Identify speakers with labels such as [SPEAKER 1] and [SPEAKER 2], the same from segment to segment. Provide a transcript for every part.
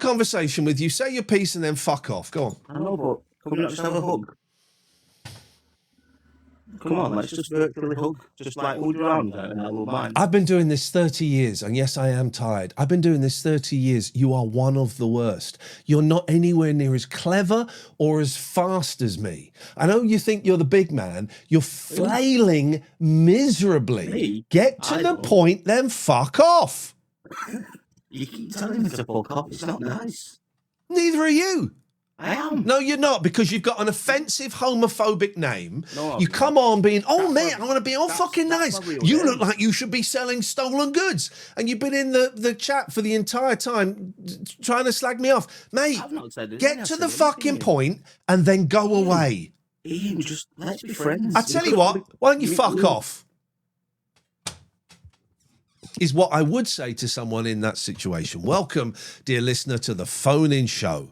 [SPEAKER 1] conversation with you. Say your piece and then fuck off. Go on.
[SPEAKER 2] I know, but can we not just have a hug? Come on, let's just virtually hug. Just like hold your arms out and I will mine.
[SPEAKER 1] I've been doing this 30 years, and yes, I am tired. I've been doing this 30 years. You are one of the worst. You're not anywhere near as clever or as fast as me. I know you think you're the big man. You're flailing miserably.
[SPEAKER 2] Me?
[SPEAKER 1] Get to the point, then fuck off.
[SPEAKER 2] You keep telling me to fuck off. It's not nice.
[SPEAKER 1] Neither are you.
[SPEAKER 2] I am.
[SPEAKER 1] No, you're not, because you've got an offensive homophobic name.
[SPEAKER 2] No,
[SPEAKER 1] you come on being, oh, mate, I want to be all fucking nice. You look like you should be selling stolen goods. And you've been in the chat for the entire time trying to slag me off. Mate, get to the fucking point and then go away.
[SPEAKER 2] Ian, just let's be friends.
[SPEAKER 1] I tell you what, why don't you fuck off? Is what I would say to someone in that situation. Welcome, dear listener, to the phone-in show.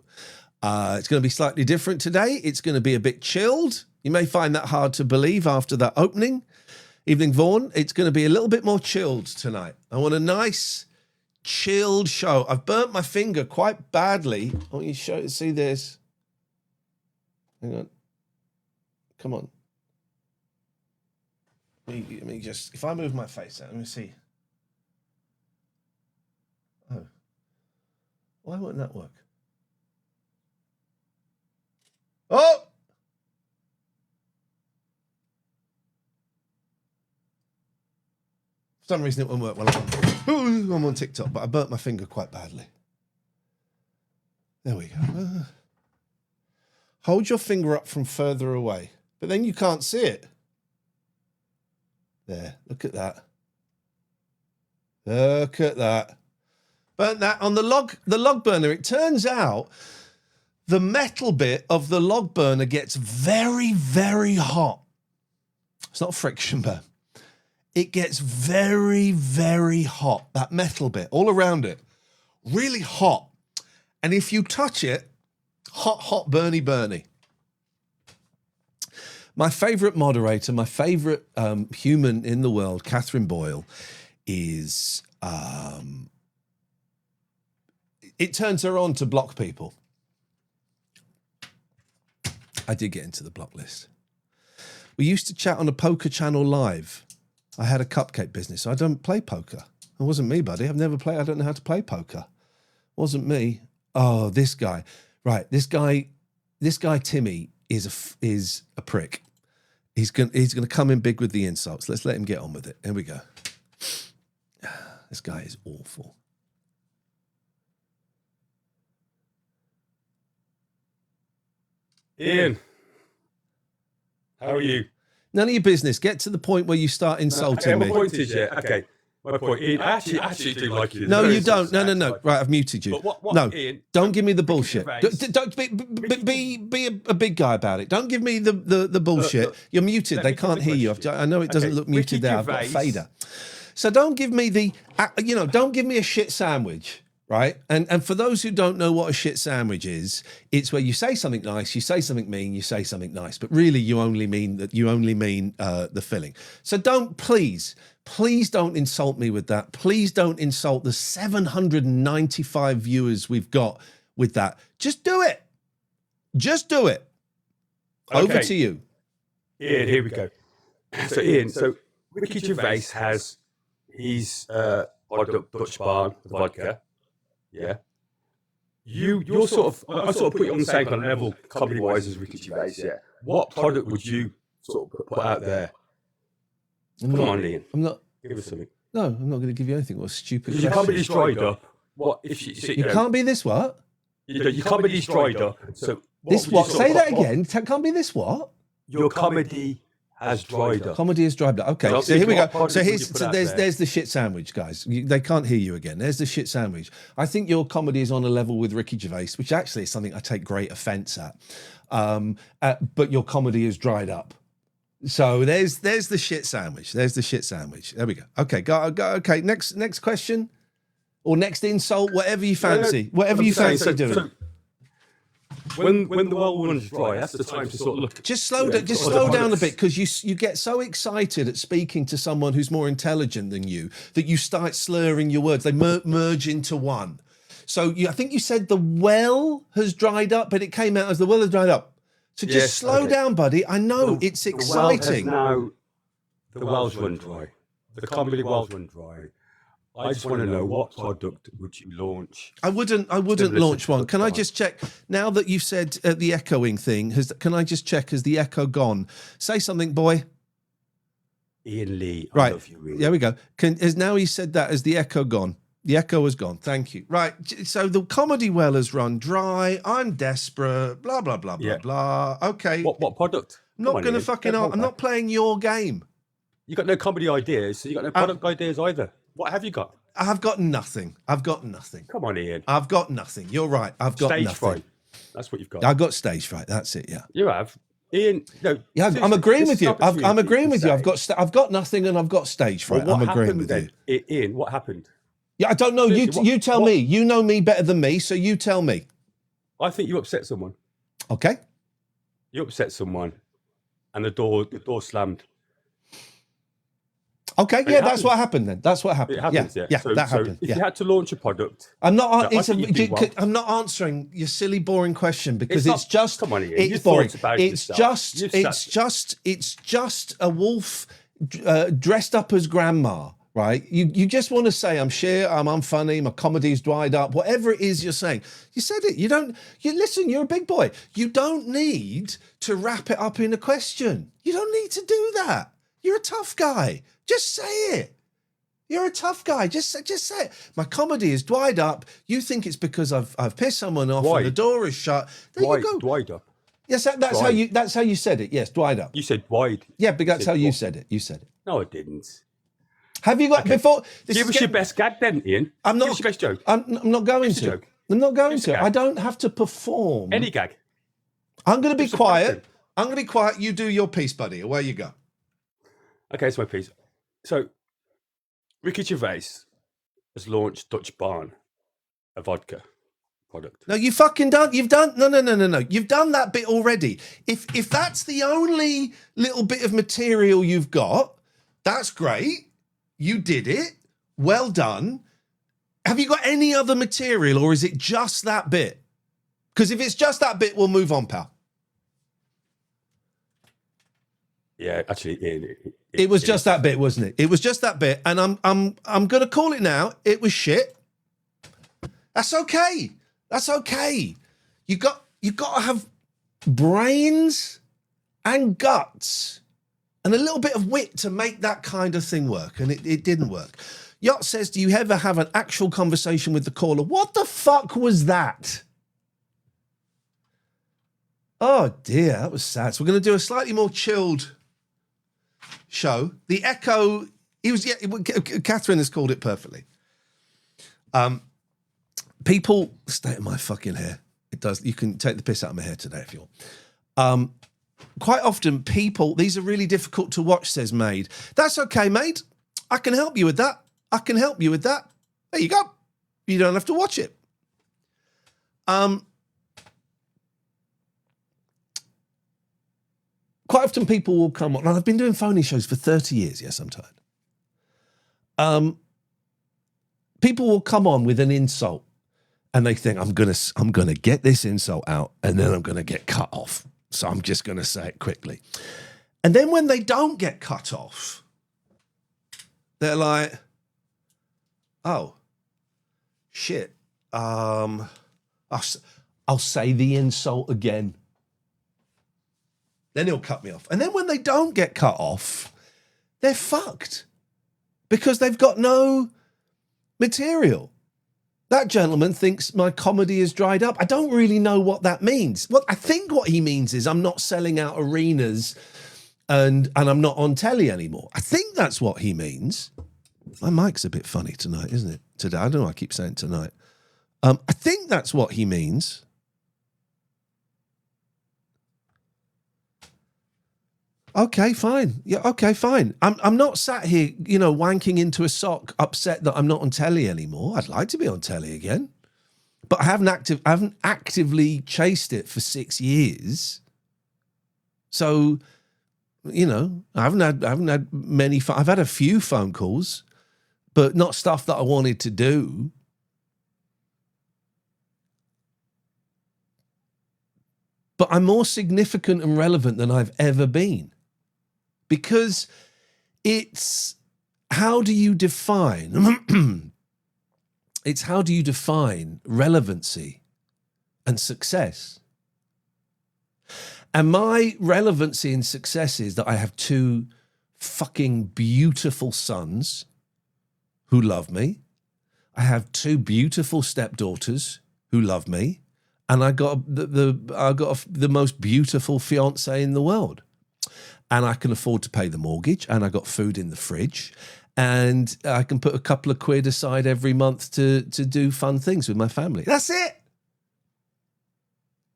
[SPEAKER 1] It's going to be slightly different today. It's going to be a bit chilled. You may find that hard to believe after that opening. Evening Vaughan, it's going to be a little bit more chilled tonight. I want a nice, chilled show. I've burnt my finger quite badly. I want you to see this. Hang on. Come on. Let me just, if I move my face out, let me see. Oh. Why won't that work? Oh! For some reason it won't work while I'm on TikTok, but I burnt my finger quite badly. There we go. Hold your finger up from further away, but then you can't see it. There, look at that. Look at that. Burnt that on the log burner. It turns out the metal bit of the log burner gets very, very hot. It's not friction burn. It gets very, very hot. That metal bit, all around it, really hot. And if you touch it, hot, burny. My favourite moderator, my favourite human in the world, Catherine Boyle, is... it turns her on to block people. I did get into the block list. We used to chat on a poker channel live. I had a cupcake business. I don't play poker. It wasn't me, buddy. I've never played. I don't know how to play poker. It wasn't me. Oh, this guy. Right, this guy Timmy is a prick. He's gonna come in big with the insults. Let's let him get on with it. Here we go. This guy is awful.
[SPEAKER 3] Ian, how are you?
[SPEAKER 1] None of your business. Get to the point where you start insulting me.
[SPEAKER 3] My point is, okay. My point, Ian, I actually do like you.
[SPEAKER 1] No, you don't. No. Right, I've muted you.
[SPEAKER 3] But what,
[SPEAKER 1] no,
[SPEAKER 3] Ian,
[SPEAKER 1] don't give me the bullshit. Don't be a big guy about it. Don't give me the bullshit. You're muted. They can't hear you. I know it doesn't look muted there. I've got a fader. So don't give me don't give me a shit sandwich. Right, and for those who don't know what a shit sandwich is, it's where you say something nice, you say something mean, you say something nice, but really you only mean the filling. So please don't insult me with that. Please don't insult the 795 viewers we've got with that. Just do it. Okay. Over to you.
[SPEAKER 3] Ian, here we go. So Ian, Ricky Gervais has his Dutch Barn vodka. Yeah, you're sort of. I sort of put you on the same kind of level, comedy-wise, as Ricky Gervais. Yeah. What product would you sort of put out there? Come on, Ian.
[SPEAKER 1] I'm not.
[SPEAKER 3] Give us something.
[SPEAKER 1] No, I'm not going to give you anything. What a stupid.
[SPEAKER 3] Your comedy's dried up. What if you
[SPEAKER 1] can't be this what?
[SPEAKER 3] Your comedy's dried up. So
[SPEAKER 1] this what? Say that again. Can't be this what?
[SPEAKER 3] Your comedy has dried up.
[SPEAKER 1] Comedy has dried up. Okay, so here we go. So there's the shit sandwich, guys. They can't hear you again. There's the shit sandwich. I think your comedy is on a level with Ricky Gervais, which actually is something I take great offence at. But your comedy is dried up. So there's the shit sandwich. There's the shit sandwich. There we go. Okay, go. Okay, next question or next insult, whatever you fancy, whatever you fancy doing.
[SPEAKER 3] So, when the well runs dry, that's the time to sort of look.
[SPEAKER 1] Just slow down a bit, because you get so excited at speaking to someone who's more intelligent than you that you start slurring your words. They merge into one. So I think you said the well has dried up, but it came out as the well has dried up. So just slow down, buddy. I know it's exciting.
[SPEAKER 3] The well's run dry. The comedy well's run dry. I just want to know, what product would you launch?
[SPEAKER 1] I wouldn't launch one. Can I just check now that you've said the echoing thing? Can I just check, has the echo gone? Say something, boy.
[SPEAKER 3] Ian Lee, I
[SPEAKER 1] right.
[SPEAKER 3] love you, really.
[SPEAKER 1] There we go. Now he said that, has the echo gone? The echo has gone. Thank you. Right. So the comedy well has run dry. I'm desperate. Blah blah blah blah blah. Okay.
[SPEAKER 3] What product?
[SPEAKER 1] I'm not going to fucking. I'm not playing your game.
[SPEAKER 3] You got no comedy ideas, so you got no product ideas either. What have you got?
[SPEAKER 1] I've got nothing.
[SPEAKER 3] Come on, Ian.
[SPEAKER 1] I've got nothing. You're right. I've got
[SPEAKER 3] stage
[SPEAKER 1] nothing.
[SPEAKER 3] Fright. That's what you've got.
[SPEAKER 1] I've got stage fright. That's it. Yeah.
[SPEAKER 3] You have. Ian, no.
[SPEAKER 1] Yeah, I'm agreeing with you. I'm agreeing with you. I've got nothing, and I've got stage fright.
[SPEAKER 3] Well,
[SPEAKER 1] I'm agreeing with you.
[SPEAKER 3] Ian, what happened?
[SPEAKER 1] Yeah, I don't know. You tell me. You know me better than me, so you tell me.
[SPEAKER 3] I think you upset someone.
[SPEAKER 1] Okay.
[SPEAKER 3] You upset someone, and the door slammed.
[SPEAKER 1] Okay, yeah, that's what happened then. That's what happened.
[SPEAKER 3] It happens, yeah.
[SPEAKER 1] That happened.
[SPEAKER 3] If you had to launch a product,
[SPEAKER 1] I'm not. I'm not answering your silly, boring question because it's just.
[SPEAKER 3] Come on, Ian.
[SPEAKER 1] It's boring. It's just a wolf dressed up as grandma, right? You just want to say, I'm sheer, I'm unfunny, my comedy's dried up, whatever it is you're saying. You said it. Listen, you're a big boy. You don't need to wrap it up in a question. You don't need to do that. You're a tough guy. Just say it. You're a tough guy. Just say it. My comedy is dried up. You think it's because I've pissed someone off and the door is shut. There you go.
[SPEAKER 3] Dried up.
[SPEAKER 1] Yes, that's how you said it. Yes, dried up.
[SPEAKER 3] You said wide.
[SPEAKER 1] Yeah, but that's how you said it. You said it.
[SPEAKER 3] No, I didn't.
[SPEAKER 1] Have you got before?
[SPEAKER 3] Give us your best gag then, Ian.
[SPEAKER 1] I'm not.
[SPEAKER 3] Give us your best joke.
[SPEAKER 1] I'm not going to. I'm not going to. I don't have to perform.
[SPEAKER 3] Any gag.
[SPEAKER 1] I'm going to be quiet. I'm going to be quiet. You do your piece, buddy. Away you go.
[SPEAKER 3] Okay, it's my piece. So, Ricky Gervais has launched Dutch Barn, a vodka product.
[SPEAKER 1] No, you've done. No. You've done that bit already. If that's the only little bit of material you've got, that's great. You did it. Well done. Have you got any other material, or is it just that bit? Because if it's just that bit, we'll move on, pal.
[SPEAKER 3] Yeah, actually, Ian,
[SPEAKER 1] it was just that bit, wasn't it? It was just that bit, and I'm going to call it now. It was shit. That's okay. That's okay. You got to have brains and guts and a little bit of wit to make that kind of thing work, and it didn't work. Yacht says, do you ever have an actual conversation with the caller? What the fuck was that? Oh, dear, that was sad. So we're going to do a slightly more chilled show. The echo, Catherine has called it perfectly. People, state of my fucking hair. It does. You can take the piss out of my hair today if you want. Quite often people, these are really difficult to watch, says Maid. That's okay, mate. I can help you with that. There you go. You don't have to watch it. Quite often people will come on, and I've been doing phony shows for 30 years, yes, I'm tired. People will come on with an insult and they think, I'm gonna get this insult out and then I'm gonna get cut off. So I'm just gonna say it quickly. And then when they don't get cut off, they're like, oh, shit. I'll say the insult again. Then he'll cut me off. And then when they don't get cut off, they're fucked because they've got no material. That gentleman thinks my comedy is dried up. I don't really know what that means. I think what he means is I'm not selling out arenas and I'm not on telly anymore. I think that's what he means. My mic's a bit funny tonight, isn't it? Today. I don't know why I keep saying tonight. I think that's what he means. Okay, fine. Yeah, okay, fine. I'm not sat here, wanking into a sock, upset that I'm not on telly anymore. I'd like to be on telly again, but I haven't actively chased it for 6 years. So, I haven't had many. I've had a few phone calls, but not stuff that I wanted to do. but I'm more significant and relevant than I've ever been. Because it's how do you define it's how do you define relevancy and success? And my relevancy and success is that I have 2 fucking beautiful sons who love me. I have 2 beautiful stepdaughters who love me, and I got the most beautiful fiance in the world. And I can afford to pay the mortgage, and I got food in the fridge, and I can put a couple of quid aside every month to do fun things with my family. That's it.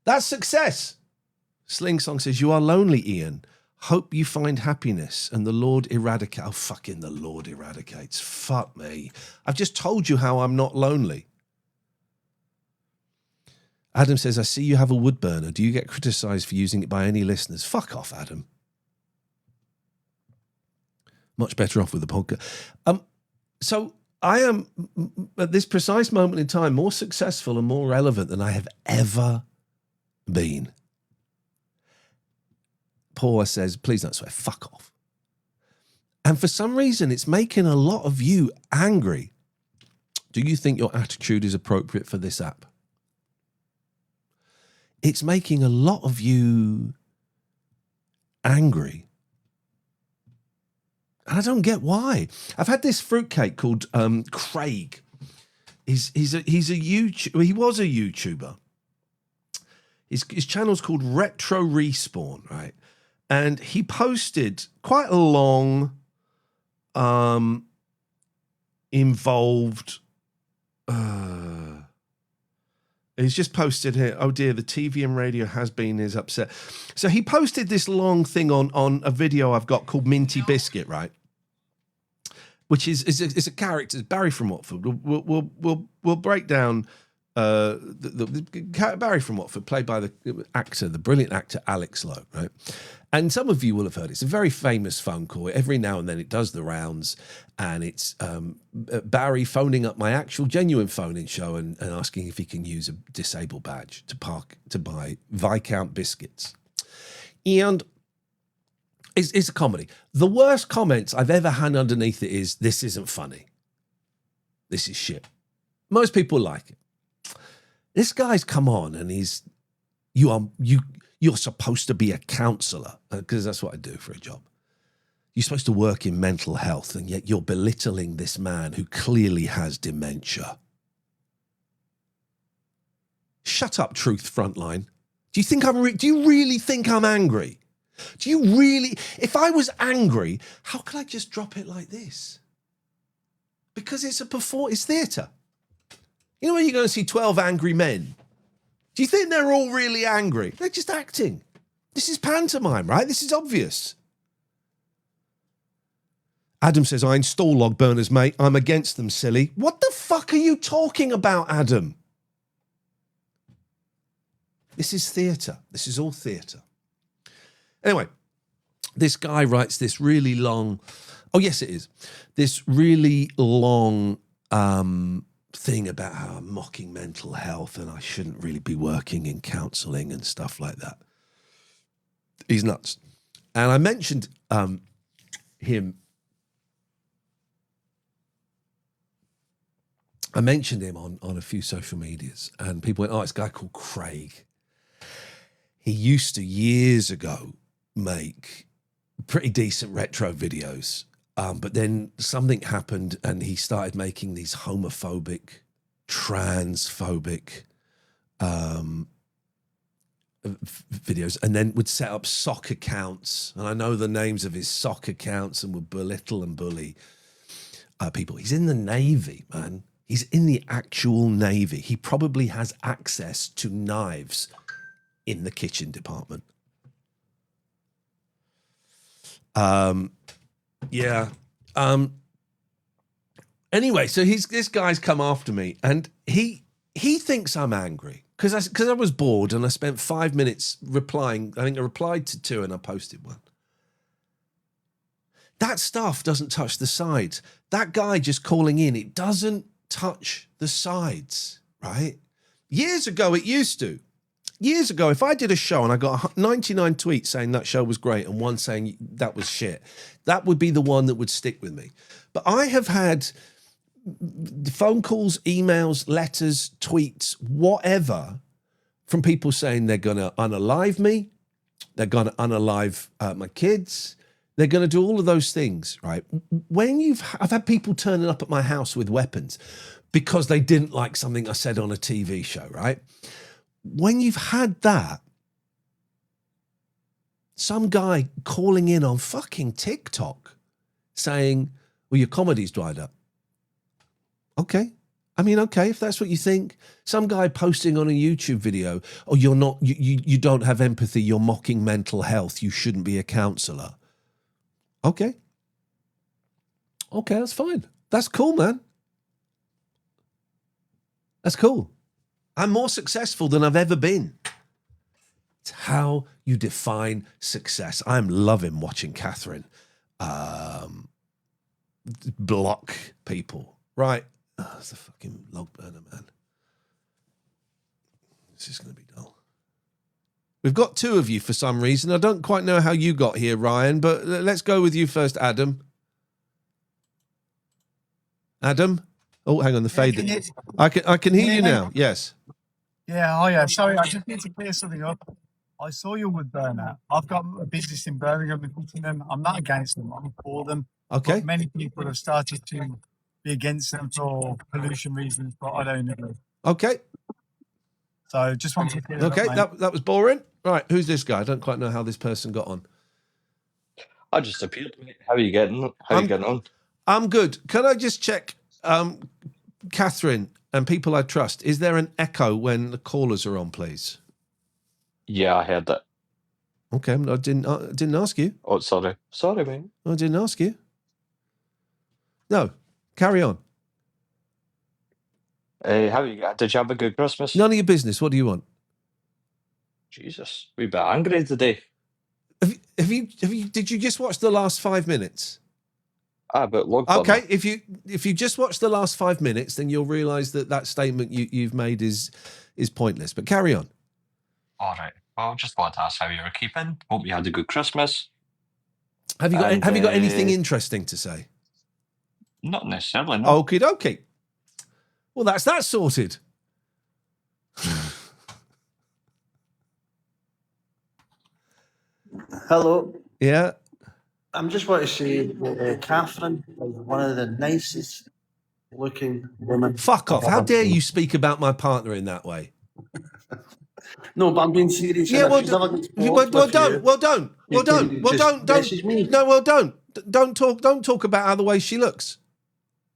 [SPEAKER 1] That's success. Sling Song says, you are lonely, Ian. Hope you find happiness and the Lord eradicates. Oh, fucking the Lord eradicates. Fuck me. I've just told you how I'm not lonely. Adam says, I see you have a wood burner. Do you get criticised for using it by any listeners? Fuck off, Adam. Much better off with the podcast. So I am, at this precise moment in time, more successful and more relevant than I have ever been. Paula says, please don't swear, fuck off. And for some reason, it's making a lot of you angry. Do you think your attitude is appropriate for this app? It's making a lot of you angry. And I don't get why. I've had this fruitcake called Craig. He's a YouTuber. He was a YouTuber. His channel's called Retro Respawn, right? And he posted quite a long, involved. He's just posted here. Oh dear, the TV and radio has-been is upset. So he posted this long thing on a video I've got called Minty Biscuit, right? Which is a character, Barry from Watford. We'll break down the Barry from Watford, played by the brilliant actor Alex Lowe, right? And some of you will have heard it. It's a very famous phone call. Every now and then it does the rounds, and it's Barry phoning up my actual genuine phone-in show and asking if he can use a disabled badge to buy Viscount biscuits. And it's a comedy. The worst comments I've ever had underneath it is, this isn't funny. This is shit. Most people like it. This guy's come on and you're supposed to be a counsellor, because that's what I do for a job. You're supposed to work in mental health, and yet you're belittling this man who clearly has dementia. Shut up, Truth Frontline. Do you really think I'm angry? Do you really? If I was angry, how could I just drop it like this? Because it's it's theatre. You know when you go and see 12 angry men? Do you think they're all really angry? They're just acting. This is pantomime, right? This is obvious. Adam says, I install log burners, mate. I'm against them, silly. What the fuck are you talking about, Adam? This is theatre. This is all theatre. Anyway, this guy writes this really long... Oh, yes, it is. This really long... thing about how I'm mocking mental health and I shouldn't really be working in counselling and stuff like that. He's nuts. And I mentioned him. I mentioned him on a few social medias, and people went, oh, it's a guy called Craig. He used to, years ago, make pretty decent retro videos. But then something happened and he started making these homophobic, transphobic videos, and then would set up sock accounts. And I know the names of his sock accounts, and would belittle and bully people. He's in the Navy, man. He's in the actual Navy. He probably has access to knives in the kitchen department. Yeah. Anyway, so this guy's come after me, and he thinks I'm angry because I was bored and I spent 5 minutes replying. I think I replied to 2 and I posted 1. That stuff doesn't touch the sides. That guy just calling in, it doesn't touch the sides, right? Years ago, it used to. Years ago, if I did a show and I got 99 tweets saying that show was great and one saying that was shit, that would be the one that would stick with me. But I have had phone calls, emails, letters, tweets, whatever, from people saying they're going to unalive me, they're going to unalive my kids, they're going to do all of those things, right? I've had people turning up at my house with weapons because they didn't like something I said on a TV show, right? When you've had that, some guy calling in on fucking TikTok saying, well, your comedy's dried up. Okay. I mean, okay, if that's what you think. Some guy posting on a YouTube video, oh, you don't have empathy, you're mocking mental health, you shouldn't be a counsellor. Okay. Okay, that's fine. That's cool, man. That's cool. I'm more successful than I've ever been. It's how you define success. I'm loving watching Catherine block people. Right. Oh, it's a fucking log burner, man. This is going to be dull. We've got two of you for some reason. I don't quite know how you got here, Ryan, but let's go with you first, Adam. Adam? Oh, hang on, the fade. I can hear you now. Yes.
[SPEAKER 4] Yeah, oh yeah. Sorry, I just need to clear something up. I saw your wood burner. I've got a business in Birmingham in Nottingham. I'm not against them. I'm for them.
[SPEAKER 1] Okay.
[SPEAKER 4] But many people have started to be against them for pollution reasons, but I don't agree.
[SPEAKER 1] Okay.
[SPEAKER 4] So just wanted to clear
[SPEAKER 1] okay,
[SPEAKER 4] that up,
[SPEAKER 1] that was boring. Right, who's this guy? I don't quite know how this person got on.
[SPEAKER 5] I just appeared. How are you getting? How are you getting on?
[SPEAKER 1] I'm good. Can I just check, Catherine and people I trust? Is there an echo when the callers are on, please?
[SPEAKER 5] Yeah, I heard that.
[SPEAKER 1] Okay, I didn't ask you.
[SPEAKER 5] Oh, sorry, man.
[SPEAKER 1] I didn't ask you. No, carry on.
[SPEAKER 5] How are you? Did you have a good Christmas?
[SPEAKER 1] None of your business. What do you want?
[SPEAKER 5] Jesus, we bit angry today.
[SPEAKER 1] Have you? Did you just watch the last 5 minutes?
[SPEAKER 5] But look.
[SPEAKER 1] Okay, if you just watch the last 5 minutes, then you'll realise that statement you've made is pointless. But carry on.
[SPEAKER 5] All right. Well, just wanted to ask how you were keeping. Hope you had a good Christmas.
[SPEAKER 1] Have you got anything interesting to say?
[SPEAKER 5] Not necessarily. No.
[SPEAKER 1] Okie dokie. Well, that's that sorted.
[SPEAKER 2] Hello.
[SPEAKER 1] Yeah.
[SPEAKER 2] I'm just want to say that Catherine is one of the nicest looking women.
[SPEAKER 1] Fuck off. How dare you speak about my partner in that way?
[SPEAKER 2] No, but I'm being serious.
[SPEAKER 1] Yeah, well, don't. Don't talk about how the way she looks.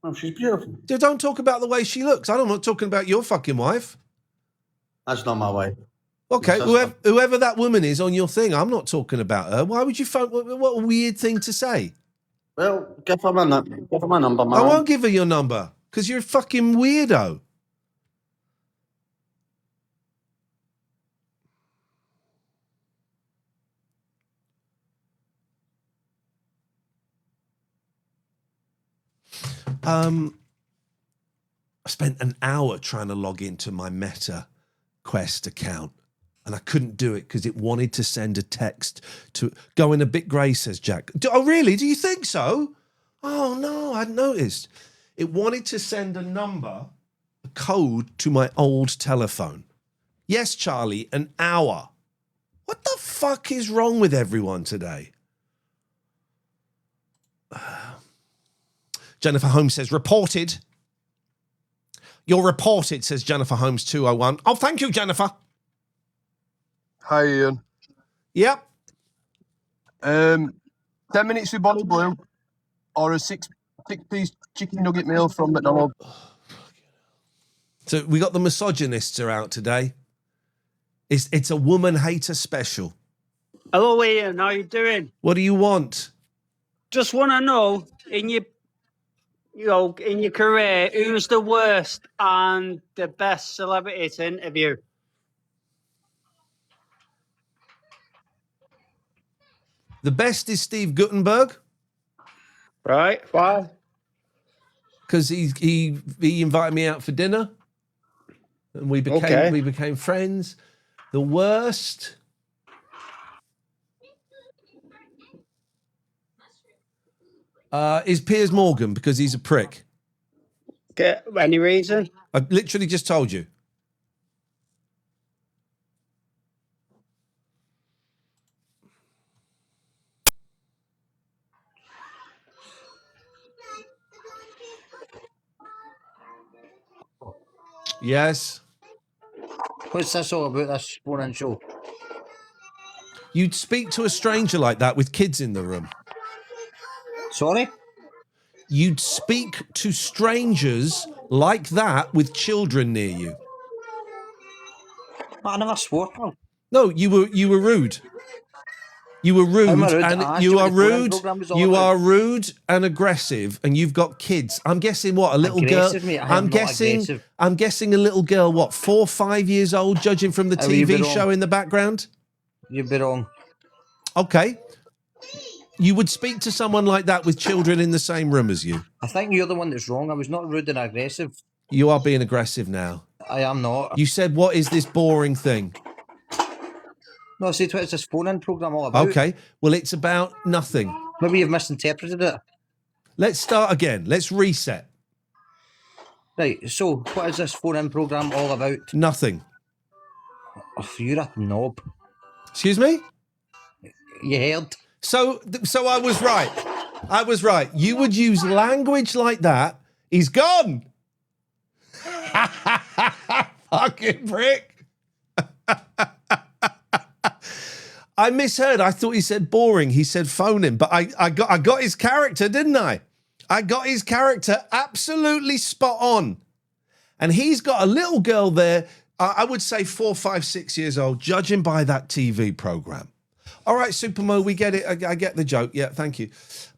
[SPEAKER 2] Oh, she's beautiful.
[SPEAKER 1] Don't talk about the way she looks. I'm not talking about your fucking wife.
[SPEAKER 2] That's not my wife.
[SPEAKER 1] Okay, whoever that woman is on your thing, I'm not talking about her. Why would you phone? What a weird thing to say.
[SPEAKER 2] Well, give her my number, man.
[SPEAKER 1] I won't give her your number because you're a fucking weirdo. I spent an hour trying to log into my Meta Quest account and I couldn't do it because it wanted to send a text to go in a bit grey, says Jack. Oh, really? Do you think so? Oh, no, I hadn't noticed. It wanted to send a code to my old telephone. Yes, Charlie, an hour. What the fuck is wrong with everyone today? Jennifer Holmes says, reported. You're reported, says Jennifer Holmes 201. Oh, thank you, Jennifer.
[SPEAKER 6] Hi, Ian.
[SPEAKER 1] Yep.
[SPEAKER 6] 10 minutes with Bonnie Blue or a six-piece chicken nugget meal from McDonald's.
[SPEAKER 1] So we got the Misogynists are out today. It's a woman hater special.
[SPEAKER 7] Hello, Ian. How you doing?
[SPEAKER 1] What do you want?
[SPEAKER 7] Just want to know in your career, who's the worst and the best celebrity to interview?
[SPEAKER 1] The best is Steve Guttenberg.
[SPEAKER 7] Right. Why?
[SPEAKER 1] Because he invited me out for dinner, and we became friends. The worst. Is Piers Morgan because he's a prick.
[SPEAKER 7] Any reason?
[SPEAKER 1] I've literally just told you. Yes.
[SPEAKER 2] What's this all about, this morning show?
[SPEAKER 1] You'd speak to a stranger like that with kids in the room.
[SPEAKER 2] Sorry?
[SPEAKER 1] You'd speak to strangers like that with children near you.
[SPEAKER 2] I never swore, pal.
[SPEAKER 1] No, you were rude. You were rude, and you are rude. You are rude and aggressive, and you've got kids. I'm guessing what, a little girl.
[SPEAKER 2] Mate,
[SPEAKER 1] I'm guessing a little girl. What, 4 or 5 years old, judging from the TV show in the background.
[SPEAKER 2] You'd be wrong.
[SPEAKER 1] Okay. You would speak to someone like that with children in the same room as you.
[SPEAKER 2] I think you're the one that's wrong. I was not rude and aggressive.
[SPEAKER 1] You are being aggressive now.
[SPEAKER 2] I am not.
[SPEAKER 1] You said, "What is this boring thing?"
[SPEAKER 2] No, I said, what is this phone-in programme all about?
[SPEAKER 1] Okay, well, it's about nothing.
[SPEAKER 2] Maybe you've misinterpreted it.
[SPEAKER 1] Let's start again. Let's reset.
[SPEAKER 2] Right, so what is this phone-in programme all about?
[SPEAKER 1] Nothing.
[SPEAKER 2] Oh, you're a knob.
[SPEAKER 1] Excuse me?
[SPEAKER 2] You heard?
[SPEAKER 1] So I was right. I was right. You would use language like that. He's gone. Fucking prick. I misheard. I thought he said boring. He said phoning, but I got his character, didn't I? I got his character absolutely spot on. And he's got a little girl there, I would say 4, 5, 6 years old, judging by that TV program. All right, Supermo, we get it. I get the joke. Yeah, thank you.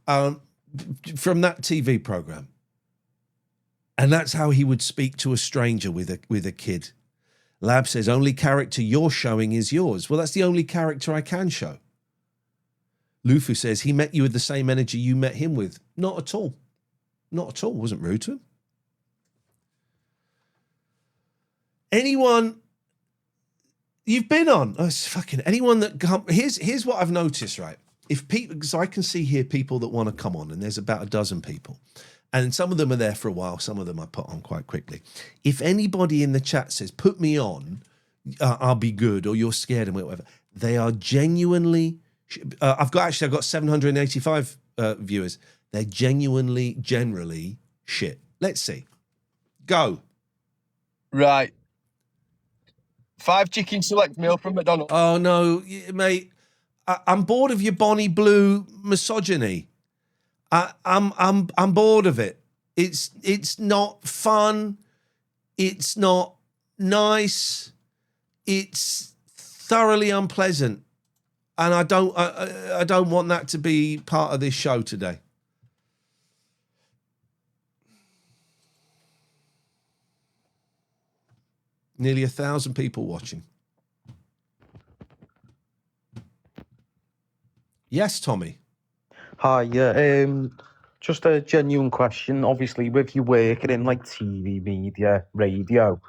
[SPEAKER 1] From that TV program. And that's how he would speak to a stranger with a kid. Lab says, only character you're showing is yours. Well, that's the only character I can show. Lufu says, he met you with the same energy you met him with. Not at all. Not at all. Wasn't rude to him. Anyone you've been on, it's fucking anyone that come. Here's what I've noticed, right? If people, so I can see here people that want to come on, and there's about a dozen people. And some of them are there for a while. Some of them I put on quite quickly. If anybody in the chat says, put me on, I'll be good, or you're scared and whatever, they are genuinely, I've got 785 viewers. They're generally shit. Let's see. Go.
[SPEAKER 6] Right. 5 chicken select meal from McDonald's.
[SPEAKER 1] Oh, no, mate. I'm bored of your Bonnie Blue misogyny. I'm bored of it. It's not fun. It's not nice. It's thoroughly unpleasant, and I don't want that to be part of this show today. Nearly 1,000 people watching. Yes, Tommy.
[SPEAKER 8] Hi, yeah. Just a genuine question. Obviously, with you working in like TV, media, radio,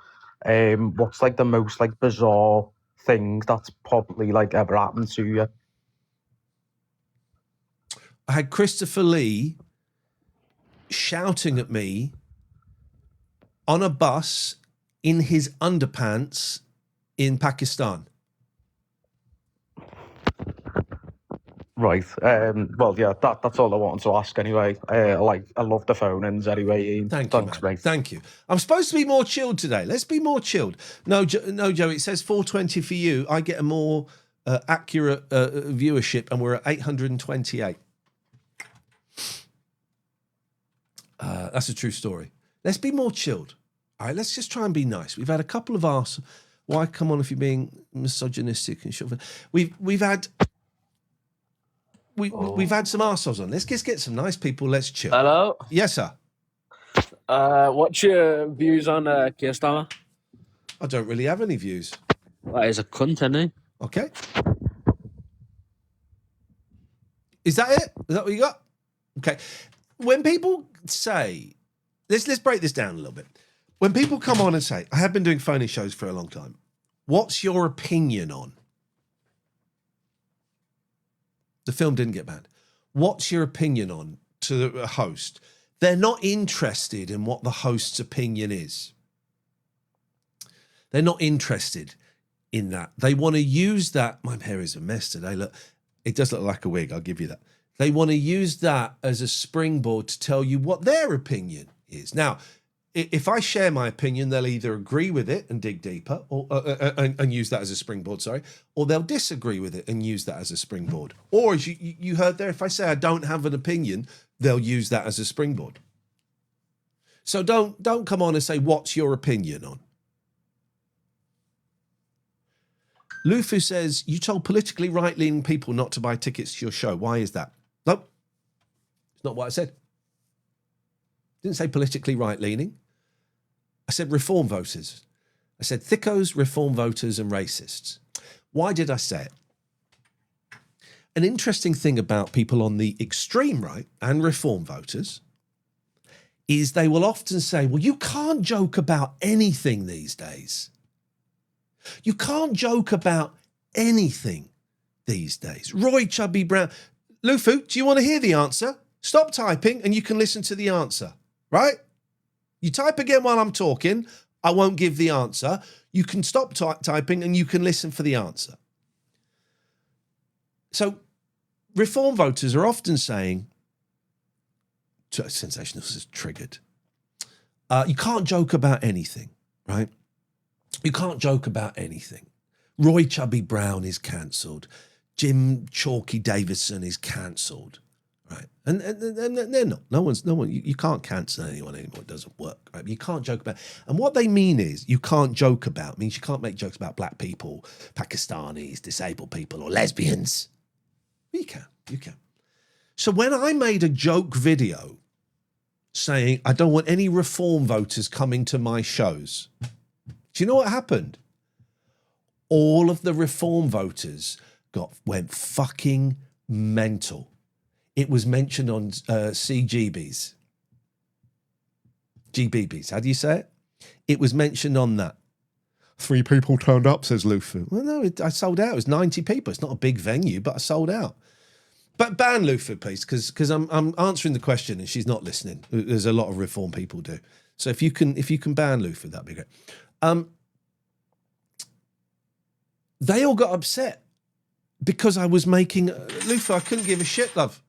[SPEAKER 8] what's like the most like bizarre things that's probably like ever happened to you?
[SPEAKER 1] I had Christopher Lee shouting at me on a bus in his underpants in Pakistan.
[SPEAKER 8] Right. Well, yeah, that's all I wanted to ask anyway. I love the phone-ins anyway, Ian.
[SPEAKER 1] Thanks, mate. Thank you. I'm supposed to be more chilled today. Let's be more chilled. No, Joe, it says 420 for you. I get a more accurate viewership, and we're at 828. That's a true story. Let's be more chilled. All right, let's just try and be nice. We've had a couple of arse. Why come on if you're being misogynistic and shit? We've had some arseholes on. Let's just get some nice people. Let's chill.
[SPEAKER 9] Hello?
[SPEAKER 1] Yes, sir.
[SPEAKER 9] What's your views on Keir Starmer?
[SPEAKER 1] I don't really have any views.
[SPEAKER 9] Well, he's a cunt, isn't he?
[SPEAKER 1] Okay. Is that it? Is that what you got? Okay. When people say, let's break this down a little bit. When people come on and say, I have been doing phone-in shows for a long time, What's your opinion on? The film didn't get banned. What's your opinion on to a host? They're not interested in what the host's opinion is. They're not interested in that. They want to use that. My hair is a mess today. Look, it does look like a wig. I'll give you that. They want to use that as a springboard to tell you what their opinion is. Now, if I share my opinion, they'll either agree with it and dig deeper, or and use that as a springboard, or they'll disagree with it and use that as a springboard. Or as you heard there, if I say I don't have an opinion, they'll use that as a springboard. So don't come on and say, what's your opinion on? Lufu says, you told politically right-leaning people not to buy tickets to your show. Why is that? Nope. It's not what I said. Didn't say politically right-leaning. I said reform voters. I said thickos, reform voters, and racists. Why did I say it? An interesting thing about people on the extreme right and reform voters is they will often say, well, you can't joke about anything these days. You can't joke about anything these days. Roy Chubby Brown. Lufu, do you want to hear the answer? Stop typing and you can listen to the answer, right? You type again while I'm talking, I won't give the answer. You can stop typing and you can listen for the answer. So reform voters are often saying, sensationalist is triggered. You can't joke about anything, right? You can't joke about anything. Roy Chubby Brown is cancelled. Jim Chalky Davidson is cancelled, right? And they're not. No one. You can't cancel anyone anymore. It doesn't work, right? You can't joke about. And what they mean is you can't joke about means you can't make jokes about black people, Pakistanis, disabled people, or lesbians. You can. So when I made a joke video saying I don't want any reform voters coming to my shows, do you know what happened? All of the reform voters went fucking mental. It was mentioned on CGBs. GBBs, how do you say it? It was mentioned on that. 3 people turned up, says Lufu. Well, no, I sold out. It was 90 people. It's not a big venue, but I sold out. But ban Lufu, please, because I'm answering the question and she's not listening. There's a lot of reform people do. So if you can ban Lufu, that'd be great. They all got upset because I was making Lufa. I couldn't give a shit, love.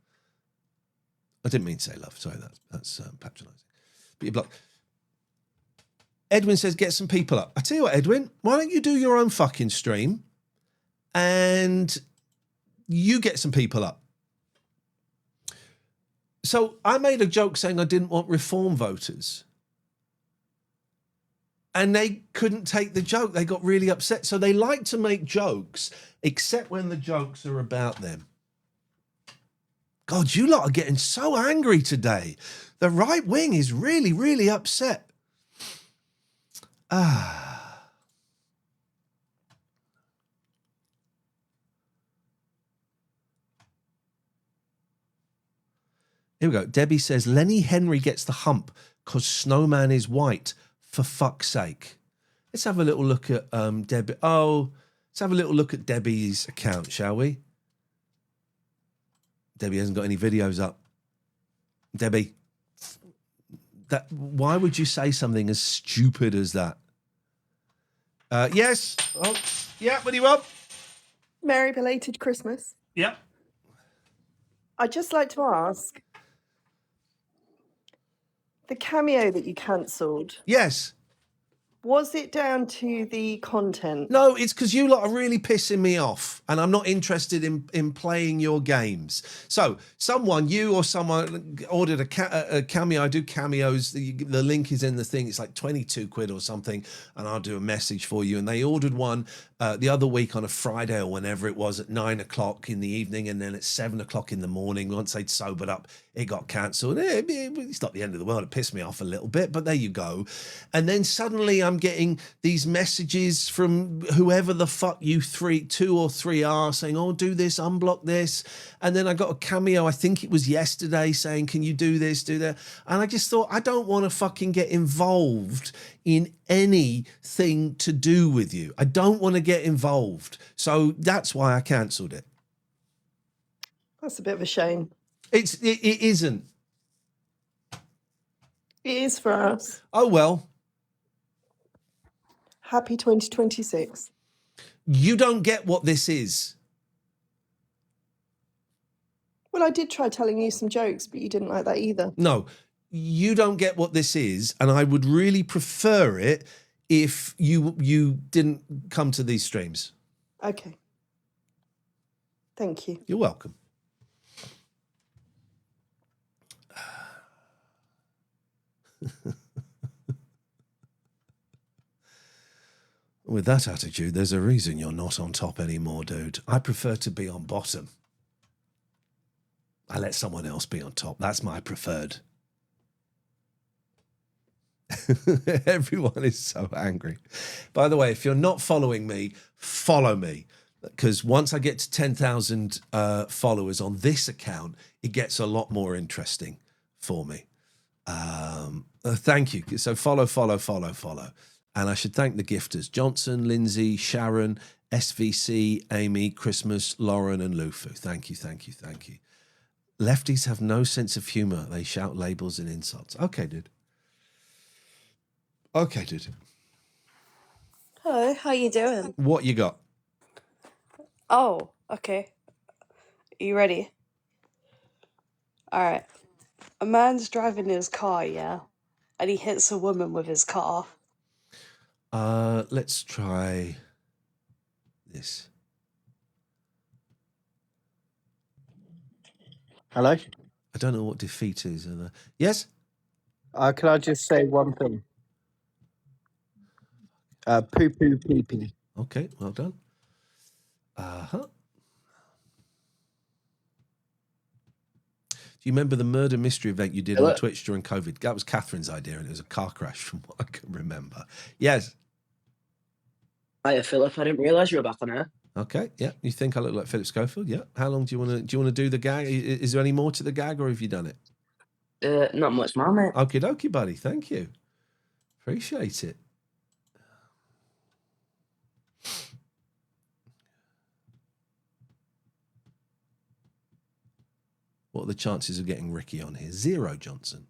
[SPEAKER 1] I didn't mean to say love. Sorry, that's patronising. But you're blocked. Edwin says, get some people up. I tell you what, Edwin, why don't you do your own fucking stream and you get some people up? So I made a joke saying I didn't want reform voters. And they couldn't take the joke. They got really upset. So they like to make jokes, except when the jokes are about them. God, you lot are getting so angry today. The right wing is really, really upset. Here we go. Debbie says, Lenny Henry gets the hump because Snowman is white. For fuck's sake. Let's have a little look at Debbie. Oh, let's have a little look at Debbie's account, shall we? Debbie hasn't got any videos up. Debbie, why would you say something as stupid as that? Yes. Oh, yeah, what do you want?
[SPEAKER 10] Merry belated Christmas.
[SPEAKER 1] Yeah.
[SPEAKER 10] I'd just like to ask, the cameo that you cancelled,
[SPEAKER 1] Yes.
[SPEAKER 10] was it down to the content?
[SPEAKER 1] No, it's because you lot are really pissing me off and I'm not interested in playing your games. So you or someone ordered a cameo. I do cameos. The link is in the thing. It's like 22 quid or something. And I'll do a message for you. And they ordered one the other week on a Friday or whenever it was at 9 o'clock in the evening. And then at 7 o'clock in the morning, once they'd sobered up, It got cancelled. It's not the end of the world. It pissed me off a little bit, but there you go. And then suddenly I'm getting these messages from whoever the fuck you 2 or 3 are saying, oh, do this, unblock this. And then I got a cameo, I think it was yesterday, saying, can you do this, do that? And I just thought, I don't want to fucking get involved in anything to do with you. I don't want to get involved. So that's why I cancelled it.
[SPEAKER 10] That's a bit of a shame.
[SPEAKER 1] It isn't.
[SPEAKER 10] It is for us.
[SPEAKER 1] Oh, well.
[SPEAKER 10] Happy 2026.
[SPEAKER 1] You don't get what this is.
[SPEAKER 10] Well, I did try telling you some jokes, but you didn't like that either.
[SPEAKER 1] No, you don't get what this is, and I would really prefer it if you didn't come to these streams.
[SPEAKER 10] Okay. Thank you.
[SPEAKER 1] You're welcome. With that attitude, there's a reason you're not on top anymore, dude. I prefer to be on bottom. I let someone else be on top. That's my preferred. Everyone is so angry. By the way, if you're not following me, follow me. Because once I get to 10,000 followers on this account, it gets a lot more interesting for me. Thank you. So follow. And I should thank the gifters. Johnson, Lindsay, Sharon, SVC, Amy, Christmas, Lauren, and Lufu. Thank you. Lefties have no sense of humour. They shout labels and insults. Okay, dude.
[SPEAKER 11] Hello, how you doing?
[SPEAKER 1] What you got?
[SPEAKER 11] Oh, okay. Are you ready? Alright. A man's driving his car, yeah? And he hits a woman with his car.
[SPEAKER 1] Let's try this.
[SPEAKER 2] Hello?
[SPEAKER 1] I don't know what defeat is. Yes?
[SPEAKER 2] Can I just say one thing? Poo poo pee pee.
[SPEAKER 1] Okay, well done. Do you remember the murder mystery event you did on Twitch during COVID? That was Catherine's idea, and it was a car crash from what I can remember. Yes.
[SPEAKER 12] Hiya, Philip. I didn't realise you were back on air.
[SPEAKER 1] Okay, yeah. You think I look like Philip Schofield? Yeah. How long do you want to do the gag? Is there any more to the gag, or have you done it?
[SPEAKER 12] Not much more, mate.
[SPEAKER 1] Okie dokie, buddy. Thank you. Appreciate it. What are the chances of getting Ricky on here? 0, Johnson.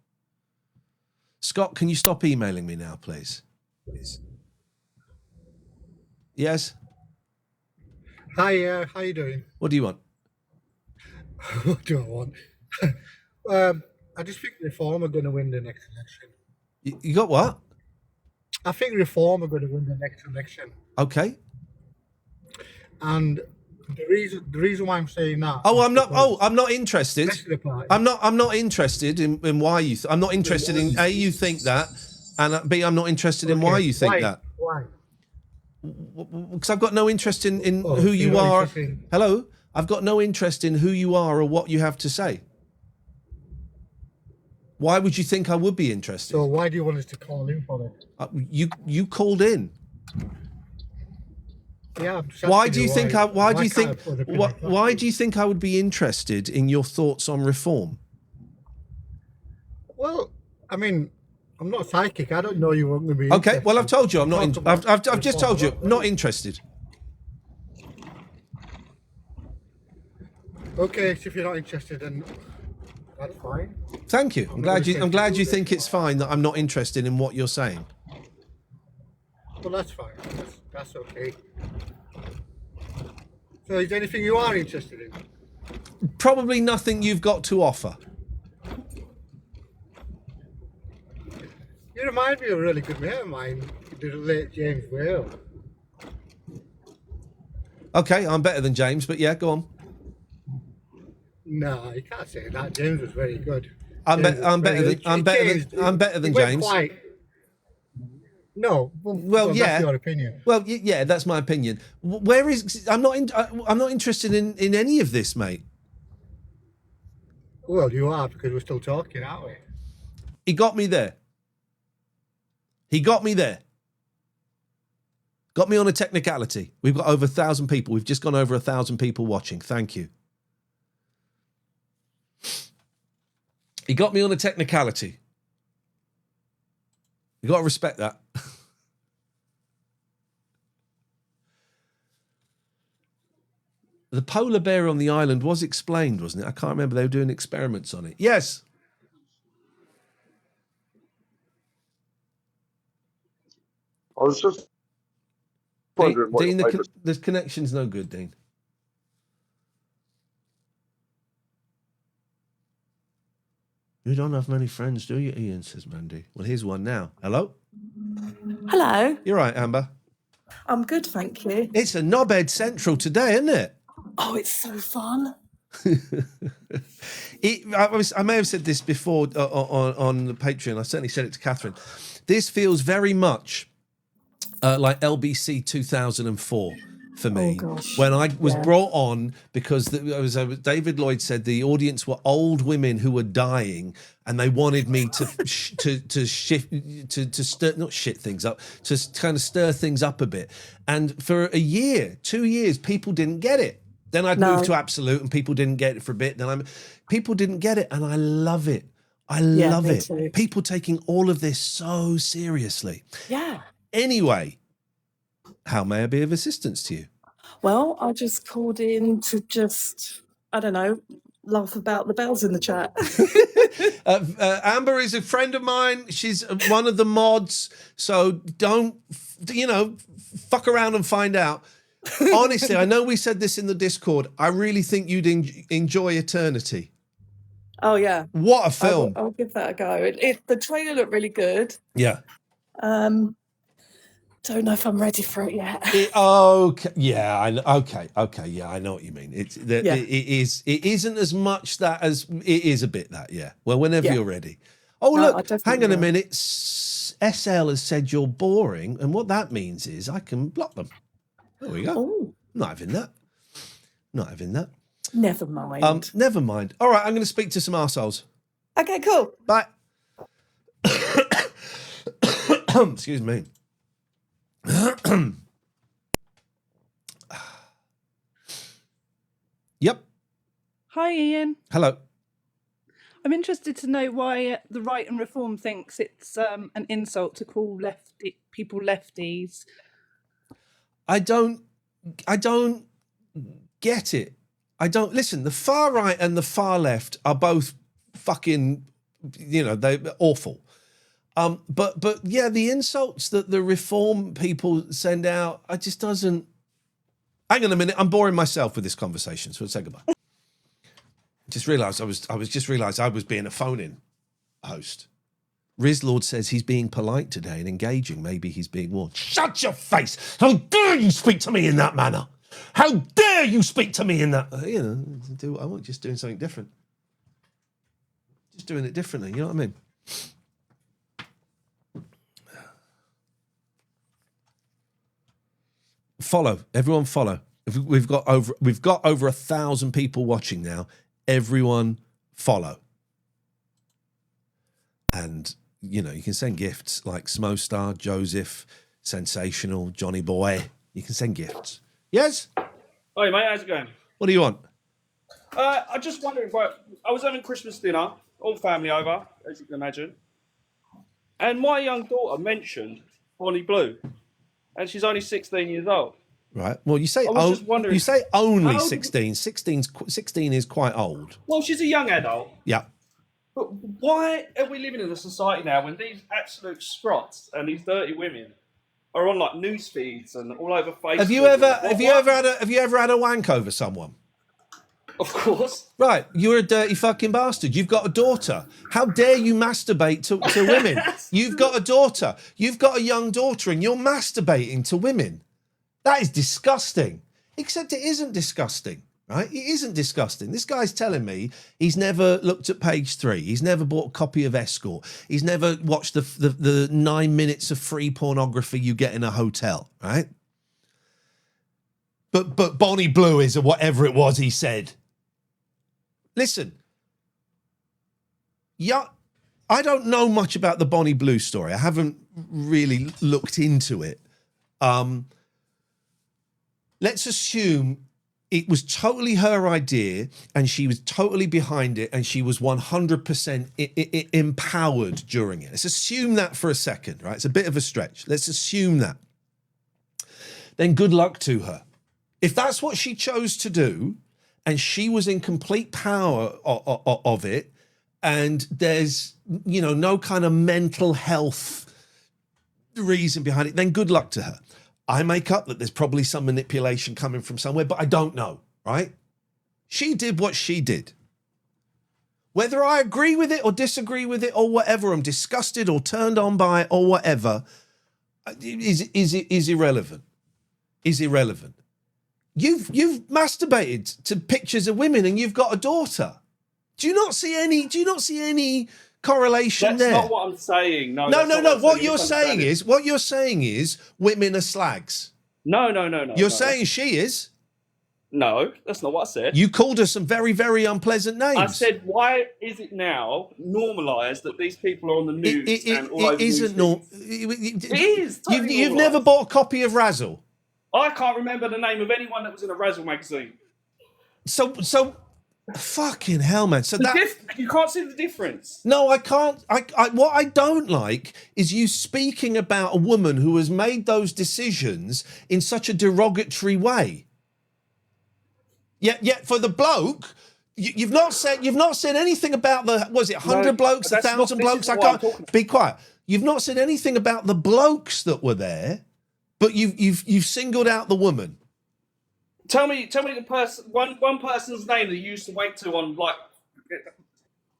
[SPEAKER 1] Scott, can you stop emailing me now, please? Yes?
[SPEAKER 13] Hi, how you doing?
[SPEAKER 1] What do you want?
[SPEAKER 13] What do I want? I just think Reform are going to win the next election.
[SPEAKER 1] You got what?
[SPEAKER 13] I think Reform are going to win the next election.
[SPEAKER 1] Okay.
[SPEAKER 13] And the reason why I'm saying that.
[SPEAKER 1] I'm not interested. I'm not interested in why you. I'm not interested in A, you think that, and B, I'm not interested in why you think that.
[SPEAKER 13] Why?
[SPEAKER 1] Because I've got no interest in who you are. Hello? I've got no interest in who you are or what you have to say. Why would you think I would be interested?
[SPEAKER 13] So why do you want us to call in for it?
[SPEAKER 1] You called in.
[SPEAKER 13] Yeah. I'm just
[SPEAKER 1] why do you think I would be interested in your thoughts on reform?
[SPEAKER 13] Well, I mean, I'm not psychic. I don't know you weren't going to be.
[SPEAKER 1] Okay, well, I've told you I'm not. I've just told you not interested.
[SPEAKER 13] Okay, so if you're not interested, then that's fine.
[SPEAKER 1] Thank you. I'm glad you think it's fine that I'm not interested in what you're saying.
[SPEAKER 13] Well, that's fine. That's okay. So, is there anything you are interested in?
[SPEAKER 1] Probably nothing you've got to offer.
[SPEAKER 13] You remind me of a really good mate of mine, the late James Whale.
[SPEAKER 1] Okay, I'm better than James, but yeah, go on.
[SPEAKER 13] No, you can't say that. James was very good.
[SPEAKER 1] I'm better than James.
[SPEAKER 13] No, well,
[SPEAKER 1] yeah.
[SPEAKER 13] That's your opinion.
[SPEAKER 1] Well, yeah, that's my opinion. I'm not interested in any of this, mate.
[SPEAKER 13] Well, you are, because we're still talking, aren't we?
[SPEAKER 1] He got me there. He got me there. Got me on a technicality. We've got over 1,000 people. We've just gone over 1,000 people watching. Thank you. He got me on a technicality. You got to respect that. The polar bear on the island was explained, wasn't it? I can't remember. They were doing experiments on it. Yes.
[SPEAKER 6] I was just wondering what
[SPEAKER 1] Dean, the connection's no good, Dean. You don't have many friends, do you, Ian, says Mandy. Well, here's one now. Hello?
[SPEAKER 10] Hello.
[SPEAKER 1] You're right, Amber.
[SPEAKER 10] I'm good, thank you.
[SPEAKER 1] It's a knobhead central today, isn't it?
[SPEAKER 10] Oh, it's so fun.
[SPEAKER 1] I may have said this before on the Patreon. I certainly said it to Catherine. This feels very much like LBC 2004 for me, when I was brought on because David Lloyd said the audience were old women who were dying, and they wanted me to stir, not shit things up, to kind of stir things up a bit. And for a year, 2 years, people didn't get it. Then I'd move to Absolute, and people didn't get it for a bit. People didn't get it, and I love it. I love it.
[SPEAKER 10] Too.
[SPEAKER 1] People taking all of this so seriously.
[SPEAKER 10] Yeah.
[SPEAKER 1] Anyway, how may I be of assistance to you?
[SPEAKER 10] Well, I just called in to I don't know, laugh about the bells in the chat.
[SPEAKER 1] Amber is a friend of mine. She's one of the mods. So don't, fuck around and find out. Honestly, I know we said this in the Discord. I really think you'd enjoy Eternity.
[SPEAKER 10] Oh, yeah.
[SPEAKER 1] What a film.
[SPEAKER 10] I'll give that a go. The trailer looked really good.
[SPEAKER 1] Yeah.
[SPEAKER 10] Don't know if I'm ready for it yet.
[SPEAKER 1] Okay. Yeah. I know. Okay. Yeah. I know what you mean. It isn't as much that as it is a bit that. Yeah. Well, whenever you're ready. Oh, look, hang on a minute. SL has said you're boring. And what that means is I can block them. There we go.
[SPEAKER 10] Ooh.
[SPEAKER 1] Not having that.
[SPEAKER 10] Never mind.
[SPEAKER 1] Never mind. All right. I'm going to speak to some arseholes.
[SPEAKER 10] Okay, cool.
[SPEAKER 1] Bye. Excuse me. Yep.
[SPEAKER 14] Hi, Ian.
[SPEAKER 1] Hello.
[SPEAKER 14] I'm interested to know why the right and reform thinks it's an insult to call people lefties.
[SPEAKER 1] I don't get it. Listen, the far right and the far left are both fucking, they're awful. But yeah, the insults that the reform people send out, I just doesn't. Hang on a minute, I'm boring myself with this conversation, so let's say goodbye. Just realised I was being a phone-in host. Rizlord says he's being polite today and engaging. Maybe he's being warned. Shut your face! How dare you speak to me in that manner? How dare you speak to me in that? Do what I want, just doing something different. Just doing it differently. You know what I mean? Follow, everyone. Follow. We've got over 1,000 people watching now. Everyone follow. And you can send gifts like Smostar, Joseph, Sensational, Johnny Boy. You can send gifts. Yes.
[SPEAKER 15] Hey mate, how's it going?
[SPEAKER 1] What do you want?
[SPEAKER 15] I just wondering. I was having Christmas dinner, all family over, as you can imagine, and my young daughter mentioned Bonnie Blue. And she's only 16 years old.
[SPEAKER 1] Right. Well, you say only 16. 16 is quite old.
[SPEAKER 15] Well, she's a young adult.
[SPEAKER 1] Yeah.
[SPEAKER 15] But why are we living in a society now when these absolute scrots and these dirty women are on like news feeds and all over Facebook?
[SPEAKER 1] Have you ever had a wank over someone?
[SPEAKER 15] Of course.
[SPEAKER 1] Right, you're a dirty fucking bastard. You've got a daughter. How dare you masturbate to women? You've got a daughter. You've got a young daughter and you're masturbating to women. That is disgusting. Except it isn't disgusting, right? It isn't disgusting. This guy's telling me he's never looked at page 3. He's never bought a copy of Escort. He's never watched the 9 minutes of free pornography you get in a hotel, right? But Bonnie Blue is, or whatever it was he said. Listen, yeah, I don't know much about the Bonnie Blue story. I haven't really looked into it. Let's assume it was totally her idea and she was totally behind it and she was 100% empowered during it. Let's assume that for a second, right? It's a bit of a stretch. Let's assume that. Then good luck to her. If that's what she chose to do and she was in complete power of it, and there's, you know, no kind of mental health reason behind it, then good luck to her. I make up that there's probably some manipulation coming from somewhere, but I don't know, right? She did what she did. Whether I agree with it or disagree with it or whatever, I'm disgusted or turned on by it or whatever, is irrelevant. Is irrelevant. You've masturbated to pictures of women and you've got a daughter. Do you not see any correlation there?
[SPEAKER 15] That's not what I'm saying. No.
[SPEAKER 1] What you're saying is women are slags.
[SPEAKER 15] No.
[SPEAKER 1] You're saying she is.
[SPEAKER 15] No, that's not what I said.
[SPEAKER 1] You called her some very, very unpleasant names.
[SPEAKER 15] I said, why is it now normalised that these people are on the news and all over the news? It is. Totally
[SPEAKER 1] You've never bought a copy of Razzle.
[SPEAKER 15] I can't remember the name of anyone that was in a Razzle magazine.
[SPEAKER 1] So. Fucking hell, man. So
[SPEAKER 15] you can't see the difference.
[SPEAKER 1] No, I can't. What I don't like is you speaking about a woman who has made those decisions in such a derogatory way. Yet for the bloke, you've not said anything about the, was it 100 blokes, 1,000 blokes? I can't be quiet. You've not said anything about the blokes that were there, but you've singled out the woman.
[SPEAKER 15] Tell me the person, one person's name that you used to wait to on, like,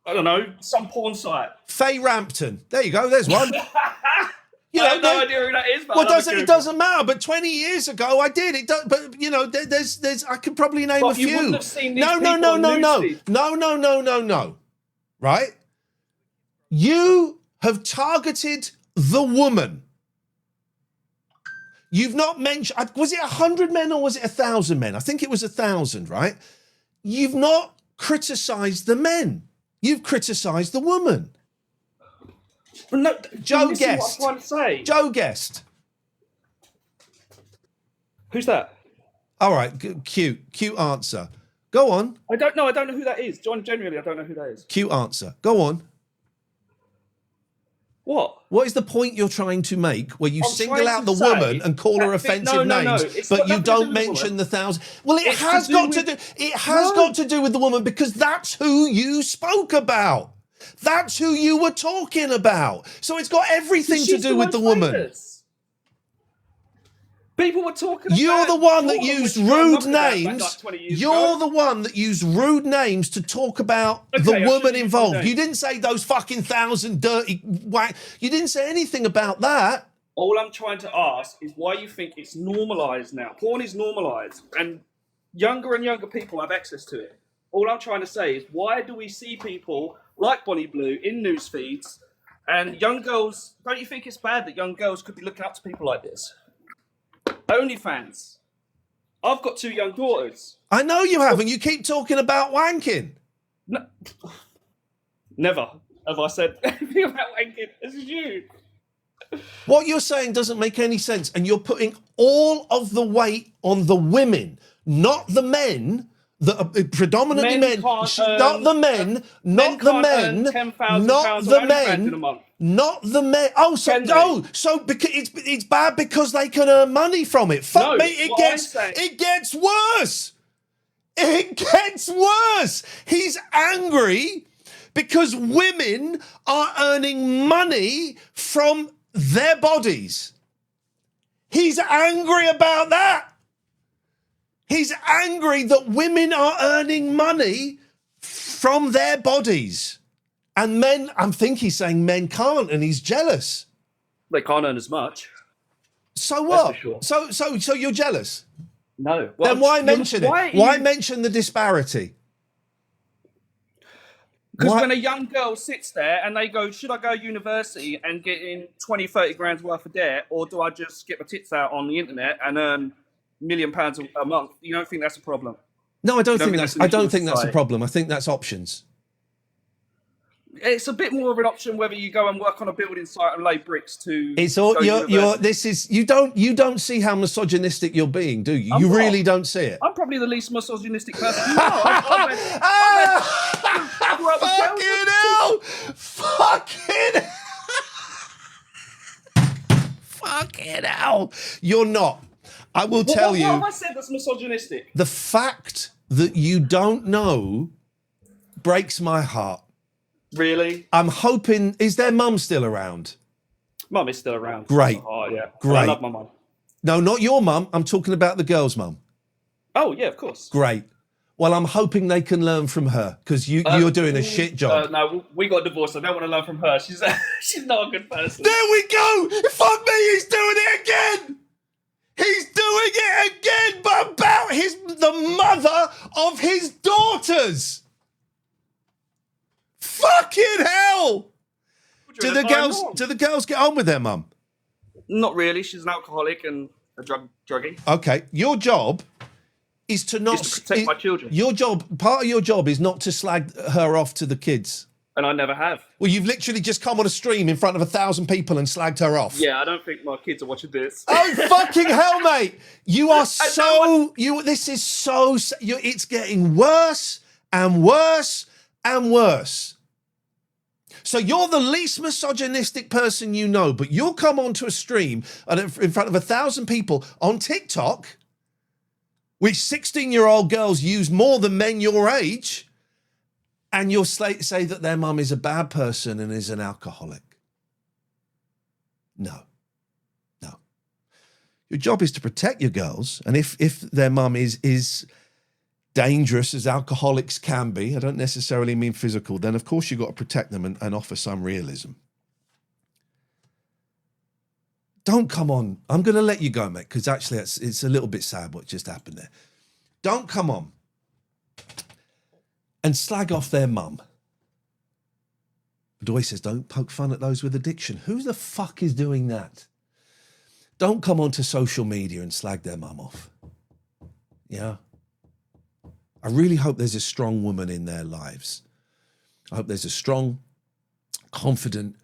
[SPEAKER 15] I don't know, some porn site.
[SPEAKER 1] Faye Rampton. There you go. There's one.
[SPEAKER 15] I have no idea who that is. But
[SPEAKER 1] well, it doesn't matter. But 20 years ago, I did. It does. But you know, there's. I could probably name a few.
[SPEAKER 15] You wouldn't have seen these
[SPEAKER 1] no. Right? You have targeted the woman. You've not mentioned, was it 100 men or was it 1,000 men? I think it was 1,000, right? You've not criticised the men. You've criticised the woman.
[SPEAKER 15] But no,
[SPEAKER 1] Joe Guest.
[SPEAKER 15] What I'm trying to say.
[SPEAKER 1] Joe Guest.
[SPEAKER 15] Who's that?
[SPEAKER 1] All right, cute answer. Go on.
[SPEAKER 15] I don't know who that is. John, genuinely, I don't know who that is.
[SPEAKER 1] Cute answer. Go on.
[SPEAKER 15] What?
[SPEAKER 1] What is the point you're trying to make where you single out the woman and call her offensive names, but you don't mention the 1,000? Well, it has got to do with the woman because that's who you spoke about. That's who you were talking about. So it's got everything to do with the woman.
[SPEAKER 15] People were talking
[SPEAKER 1] You're
[SPEAKER 15] about
[SPEAKER 1] the one that used rude names.
[SPEAKER 15] Like
[SPEAKER 1] You're the one that used rude names to talk about the woman involved. You didn't say those fucking 1,000 dirty whack. You didn't say anything about that.
[SPEAKER 15] All I'm trying to ask is why you think it's normalised now. Porn is normalised and younger people have access to it. All I'm trying to say is why do we see people like Bonnie Blue in news feeds and young girls, don't you think it's bad that young girls could be looking up to people like this? OnlyFans. I've got 2 young daughters.
[SPEAKER 1] I know you have, and you keep talking about wanking.
[SPEAKER 15] No, never have I said anything about wanking. This is you.
[SPEAKER 1] What you're saying doesn't make any sense, and you're putting all of the weight on the women, not the men. That are predominantly men, not the men, not the men, not the men, not the men. So because it's bad because they can earn money from it. Fuck me, it gets worse. It gets worse. He's angry because women are earning money from their bodies. He's angry about that. He's angry that women are earning money from their bodies. And men, I think he's saying men can't, and he's jealous.
[SPEAKER 15] They can't earn as much.
[SPEAKER 1] So what?
[SPEAKER 15] Sure.
[SPEAKER 1] So you're jealous?
[SPEAKER 15] No.
[SPEAKER 1] Well, then why mention it? Why mention the disparity?
[SPEAKER 15] Because when a young girl sits there and they go, should I go to university and get in 20, 30 grand's worth of debt, or do I just get my tits out on the internet and earn £1 million a month? You don't think that's a problem?
[SPEAKER 1] No, I don't think that's a problem. I think that's options.
[SPEAKER 15] It's a bit more of an option whether you go and work on a building site and lay bricks to.
[SPEAKER 1] It's all
[SPEAKER 15] go
[SPEAKER 1] you're.
[SPEAKER 15] university.
[SPEAKER 1] This is you don't see how misogynistic you're being, do you?
[SPEAKER 15] I'm
[SPEAKER 1] You
[SPEAKER 15] not.
[SPEAKER 1] really don't see it.
[SPEAKER 15] I'm probably the least misogynistic person you know. I've grew up with
[SPEAKER 1] Fucking hell! Fucking hell! You're not. I will tell you.
[SPEAKER 15] What have I said that's misogynistic?
[SPEAKER 1] The fact that you don't know breaks my heart.
[SPEAKER 15] Really?
[SPEAKER 1] I'm hoping. Is their mum still around?
[SPEAKER 15] Mum is still around.
[SPEAKER 1] Great.
[SPEAKER 15] Oh, yeah.
[SPEAKER 1] Great.
[SPEAKER 15] I love my mum.
[SPEAKER 1] No, not your mum. I'm talking about the girl's mum.
[SPEAKER 15] Oh, yeah, of course.
[SPEAKER 1] Great. Well, I'm hoping they can learn from her because you're doing a shit job.
[SPEAKER 15] No, we got divorced. I don't want to learn from her. She's not a good person.
[SPEAKER 1] There we go. Fuck me. He's doing it again. He's doing it again, but about the mother of his daughters. Fucking hell! Do the girls get on with their mum?
[SPEAKER 15] Not really. She's an alcoholic and a druggie.
[SPEAKER 1] Okay, your job is to not
[SPEAKER 15] protect my children.
[SPEAKER 1] Part of your job is not to slag her off to the kids.
[SPEAKER 15] And I never have.
[SPEAKER 1] Well, you've literally just come on a stream in front of 1,000 people and slagged her off.
[SPEAKER 15] Yeah, I don't think my kids are watching this.
[SPEAKER 1] Oh fucking hell, mate! You are so you. This is so. It's getting worse and worse and worse. So you're the least misogynistic person you know, but you'll come onto a stream and in front of 1,000 people on TikTok, which 16-year-old girls use more than men your age, and you'll say that their mum is a bad person and is an alcoholic. No. Your job is to protect your girls, and if their mum is dangerous as alcoholics can be, I don't necessarily mean physical, then of course you've got to protect them and offer some realism. Don't come on. I'm going to let you go, mate, because actually it's a little bit sad what just happened there. Don't come on and slag off their mum. Bedoy says, don't poke fun at those with addiction. Who the fuck is doing that? Don't come onto social media and slag their mum off. Yeah. I really hope there's a strong woman in their lives. I hope there's a strong, confident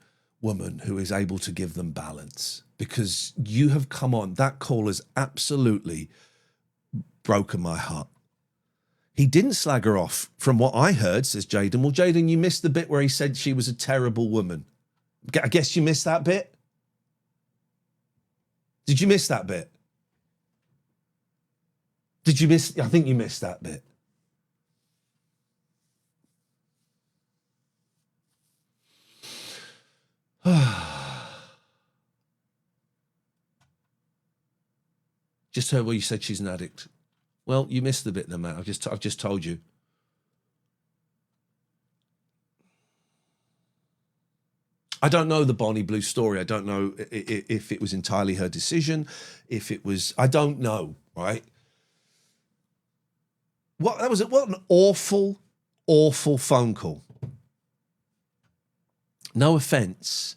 [SPEAKER 1] woman who is able to give them balance, because you have come on. That call has absolutely broken my heart. He didn't slag her off from what I heard, says Jaden. Well, Jaden, you missed the bit where he said she was a terrible woman. I guess you missed that bit. Did you miss that bit? Did you miss? I think you missed that bit. Just heard where you said she's an addict. Well, you missed the bit then, Matt. I've just told you. I don't know the Bonnie Blue story. I don't know if it was entirely her decision, if it was. I don't know. Right? What an awful, awful phone call. No offence.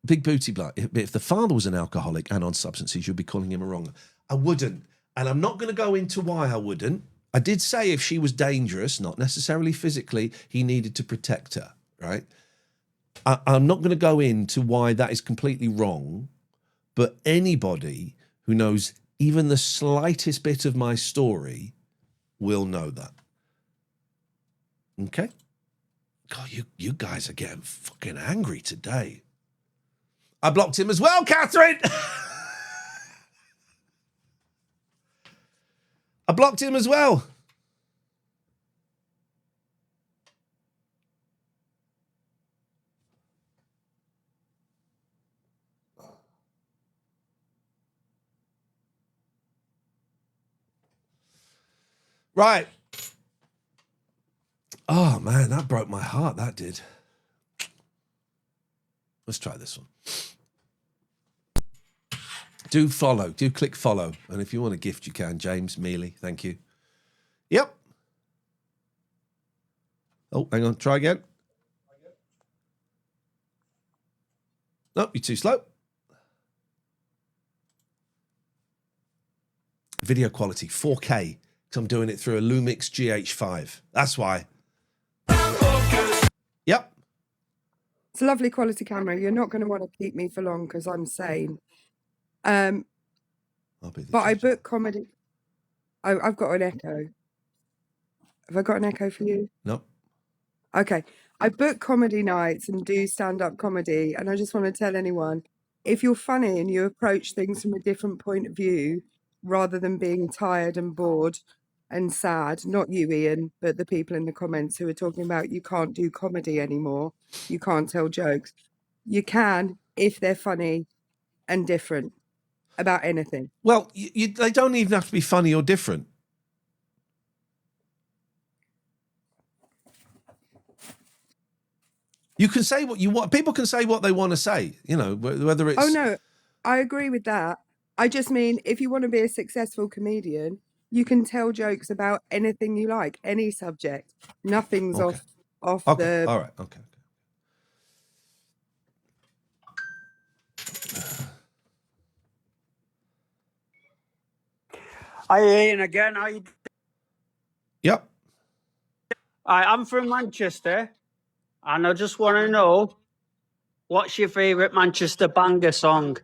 [SPEAKER 1] Big booty bloke. If the father was an alcoholic and on substances, you'd be calling him a wrong. I wouldn't. And I'm not going to go into why I wouldn't. I did say if she was dangerous, not necessarily physically, he needed to protect her, right? I'm not going to go into why that is completely wrong, but anybody who knows even the slightest bit of my story will know that. Okay? God, you guys are getting fucking angry today. I blocked him as well, Catherine. I blocked him as well. Right. Oh, man, that broke my heart. That did. Let's try this one. Do follow. Do click follow. And if you want a gift, you can. James Mealy, thank you. Yep. Oh, hang on. Try again. Nope, you're too slow. Video quality, 4K. Because I'm doing it through a Lumix GH5. That's why. Yep.
[SPEAKER 16] It's a lovely quality camera. You're not going to want to keep me for long because I'm sane. But I book comedy. I've got an echo. Have I got an echo for you?
[SPEAKER 1] No.
[SPEAKER 16] Okay. I book comedy nights and do stand-up comedy, and I just want to tell anyone, if you're funny and you approach things from a different point of view, rather than being tired and bored and sad, not you, Ian, but the people in the comments who are talking about you can't do comedy anymore, you can't tell jokes. You can if they're funny and different about anything.
[SPEAKER 1] Well, they don't even have to be funny or different. You can say what you want. People can say what they want to say, you know, whether it's...
[SPEAKER 16] Oh, no, I agree with that. I just mean, if you want to be a successful comedian, you can tell jokes about anything you like, any subject. Nothing's off the...
[SPEAKER 1] All right, okay.
[SPEAKER 7] Hi, Ian again.
[SPEAKER 1] Yep.
[SPEAKER 7] I'm from Manchester, and I just want to know, what's your favourite Manchester banger song?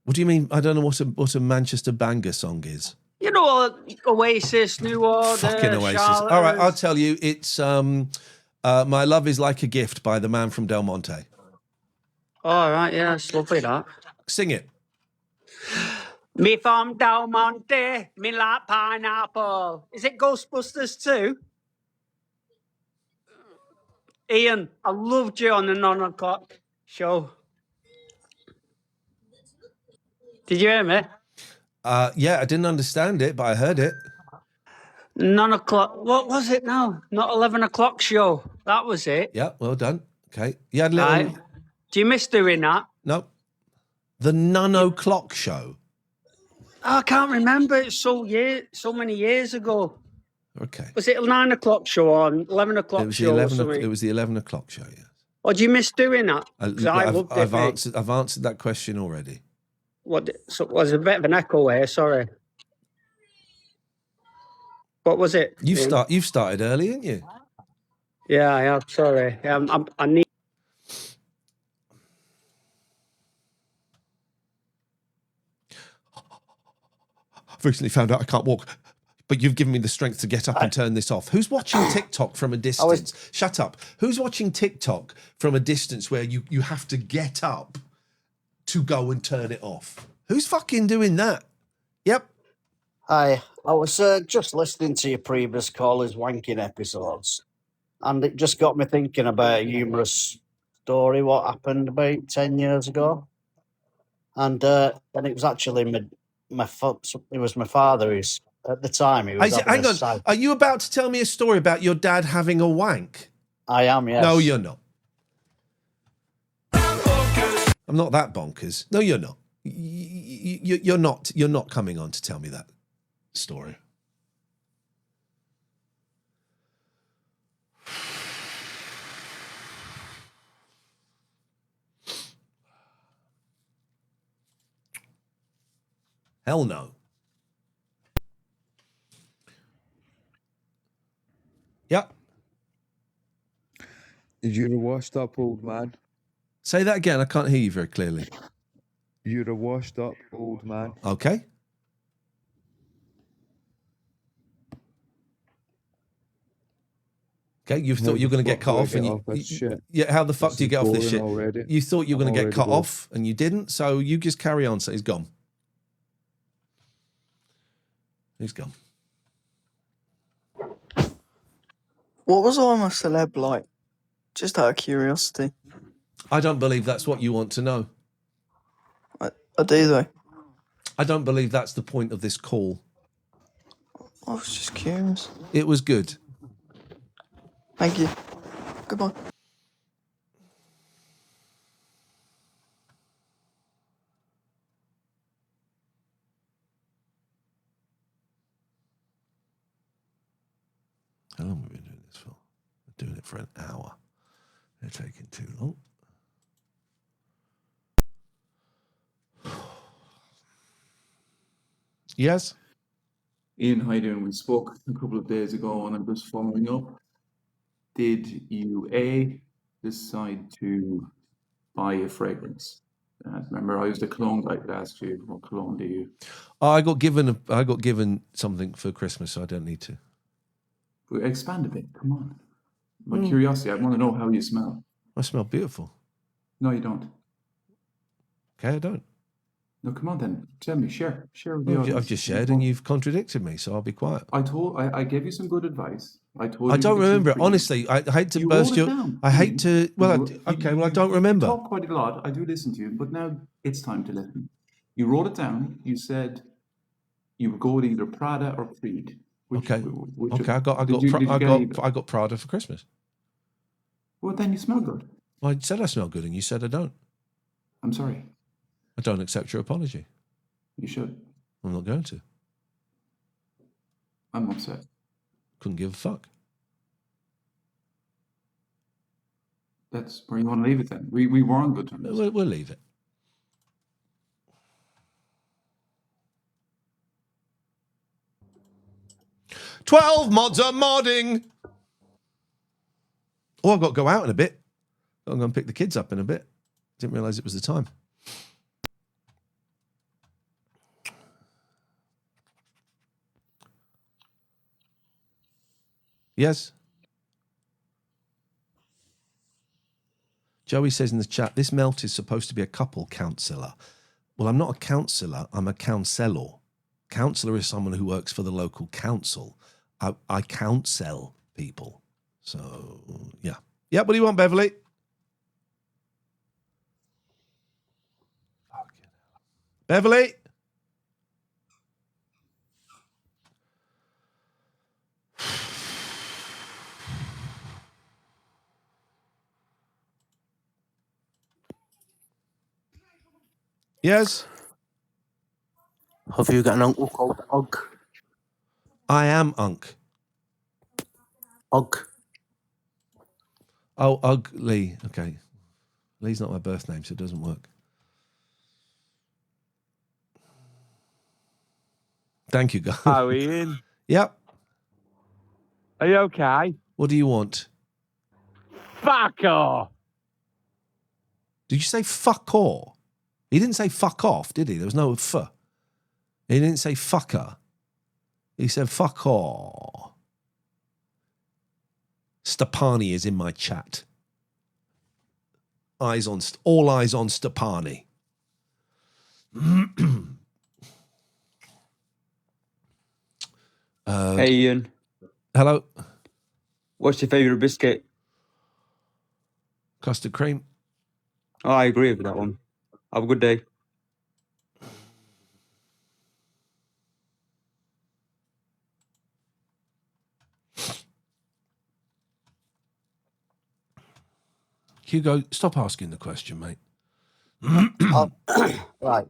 [SPEAKER 1] What do you mean? I don't know what a Manchester banger song is.
[SPEAKER 7] You know, Oasis, New Order,
[SPEAKER 1] Fucking Oasis.
[SPEAKER 7] Charlotte.
[SPEAKER 1] All right, I'll tell you. It's My Love Is Like a Gift by the man from Del Monte.
[SPEAKER 7] All right, yeah, it's lovely, that.
[SPEAKER 1] Sing it.
[SPEAKER 7] Me from Del Monte, me like pineapple. Is it Ghostbusters too? Ian, I loved you on the 9 o'clock show. Did you hear me?
[SPEAKER 1] Yeah, I didn't understand it, but I heard it.
[SPEAKER 7] 9 o'clock. What was it now? Not 11 o'clock show. That was it.
[SPEAKER 1] Yeah, well done. Okay. You had a little...
[SPEAKER 7] Right. Do you miss doing that?
[SPEAKER 1] No. The 9 o'clock show.
[SPEAKER 7] I can't remember. It's so many years ago.
[SPEAKER 1] Okay.
[SPEAKER 7] Was it a 9 o'clock show or 11 o'clock show or something?
[SPEAKER 1] It was the 11 o'clock show, yeah.
[SPEAKER 7] Or do you miss doing that?
[SPEAKER 1] I've answered that question already.
[SPEAKER 7] What? So it was a bit of an echo here. Sorry. What was it?
[SPEAKER 1] You've started early, haven't you?
[SPEAKER 7] Yeah, I have. Sorry. I need.
[SPEAKER 1] I've recently found out I can't walk, but you've given me the strength to get up and turn this off. Who's watching TikTok from a distance? Shut up. Who's watching TikTok from a distance where you have to get up to go and turn it off? Who's fucking doing that? Yep.
[SPEAKER 2] Hi, I was just listening to your previous callers' wanking episodes, and it just got me thinking about a humorous story what happened about 10 years ago. And it was actually it was my father who's, at the time, he was
[SPEAKER 1] Hang on. Are you about to tell me a story about your dad having a wank?
[SPEAKER 2] I am, yes.
[SPEAKER 1] No, you're not. I'm not that bonkers. No, you're not. You're not. You're not coming on to tell me that story. Hell no. Yep.
[SPEAKER 17] You're a washed up old man.
[SPEAKER 1] Say that again. I can't hear you very clearly.
[SPEAKER 17] You're a washed up old man.
[SPEAKER 1] Okay. Okay, you thought you were going to get cut off, and yeah. How the fuck do you get off this shit?
[SPEAKER 17] Already.
[SPEAKER 1] You thought you were going to get cut off, and you didn't. So you just carry on. So he's gone. He's gone.
[SPEAKER 18] What was I'm a Celeb like? Just out of curiosity.
[SPEAKER 1] I don't believe that's what you want to know.
[SPEAKER 18] I do though.
[SPEAKER 1] I don't believe that's the point of this call.
[SPEAKER 18] I was just curious.
[SPEAKER 1] It was good.
[SPEAKER 18] Thank you. Goodbye.
[SPEAKER 1] How long have we been doing this for? We're doing it for an hour. They're taking too long. Yes?
[SPEAKER 19] Ian, how you doing? We spoke a couple of days ago and I'm just following up. Did you A, decide to buy a fragrance? Remember, I was the cologne guy that asked you, what cologne do you?
[SPEAKER 1] I got given something for Christmas, so I don't need to.
[SPEAKER 19] Expand a bit, come on. My curiosity, I want to know how you smell.
[SPEAKER 1] I smell beautiful.
[SPEAKER 19] No, you don't.
[SPEAKER 1] Okay, I don't.
[SPEAKER 19] No, come on then. Tell me, share with the audience.
[SPEAKER 1] I've just shared and you've contradicted me, so I'll be quiet.
[SPEAKER 19] I gave you some good advice. I told you.
[SPEAKER 1] I don't remember it. Honestly, I hate to burst your... I hate to... Well, I don't remember.
[SPEAKER 19] You talk quite a lot. I do listen to you, but now it's time to listen. You wrote it down. You said you would go with either Prada or Creed.
[SPEAKER 1] Okay, I got Prada for Christmas.
[SPEAKER 19] Well, then you smell good.
[SPEAKER 1] Well, I said I smell good and you said I don't.
[SPEAKER 19] I'm sorry.
[SPEAKER 1] I don't accept your apology.
[SPEAKER 19] You should.
[SPEAKER 1] I'm not going to.
[SPEAKER 19] I'm upset.
[SPEAKER 1] Couldn't give a fuck.
[SPEAKER 19] That's where you want to leave it then. We were on good terms.
[SPEAKER 1] We'll leave it. "12 mods are modding." Oh, I've got to go out in a bit. I'm going to pick the kids up in a bit. Didn't realise it was the time. Yes? Joey says in the chat, "This melt is supposed to be a couple counsellor." Well, I'm not a counsellor. I'm a counsellor. Counsellor is someone who works for the local council. I counsel people. So, yeah. Yeah, what do you want, Beverly? Beverly? Yes?
[SPEAKER 12] Have you got an uncle called Ugg?
[SPEAKER 1] I am Unk.
[SPEAKER 12] Ugg.
[SPEAKER 1] Oh, Ugg Lee. Okay. Lee's not my birth name, so it doesn't work. Thank you, guys.
[SPEAKER 20] How are you, Ian?
[SPEAKER 1] Yep.
[SPEAKER 20] Are you okay?
[SPEAKER 1] What do you want?
[SPEAKER 20] Fuck off.
[SPEAKER 1] Did you say fuck or? He didn't say fuck off, did he? There was no f. He didn't say fucker. He said fuck or. Stepani is in my chat. All eyes on Stepani.
[SPEAKER 21] Hey Ian.
[SPEAKER 1] Hello.
[SPEAKER 21] What's your favourite biscuit?
[SPEAKER 1] Custard cream.
[SPEAKER 21] Oh, I agree with that one. Have a good day.
[SPEAKER 1] Hugo, stop asking the question, mate.
[SPEAKER 2] Right,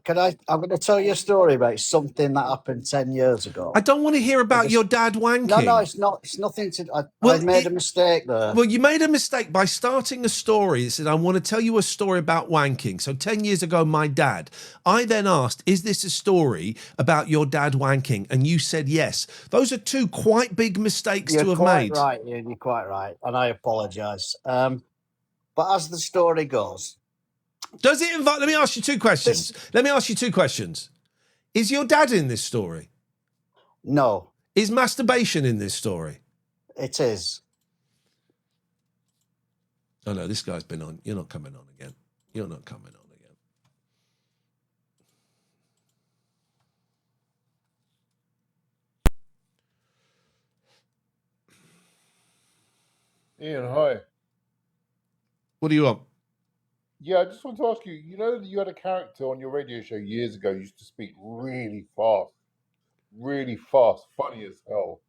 [SPEAKER 2] I'm going to tell you a story about something that happened 10 years ago.
[SPEAKER 1] I don't want to hear about your dad wanking.
[SPEAKER 2] No, it's not. It's nothing to... I made a mistake there.
[SPEAKER 1] Well, you made a mistake by starting a story that said, I want to tell you a story about wanking. So 10 years ago, my dad. I then asked, is this a story about your dad wanking? And you said yes. Those are two quite big mistakes to have made.
[SPEAKER 2] Right, Ian, you're quite right. And I apologise. But as the story goes...
[SPEAKER 1] Does it invite... Let me ask you two questions. Is your dad in this story?
[SPEAKER 2] No.
[SPEAKER 1] Is masturbation in this story?
[SPEAKER 2] It is.
[SPEAKER 1] Oh, no, this guy's been on. You're not coming on again. You're not coming on again.
[SPEAKER 22] Ian, hi.
[SPEAKER 1] What do you want?
[SPEAKER 22] Yeah, I just want to ask you, you know that you had a character on your radio show years ago who used to speak really fast, funny as hell.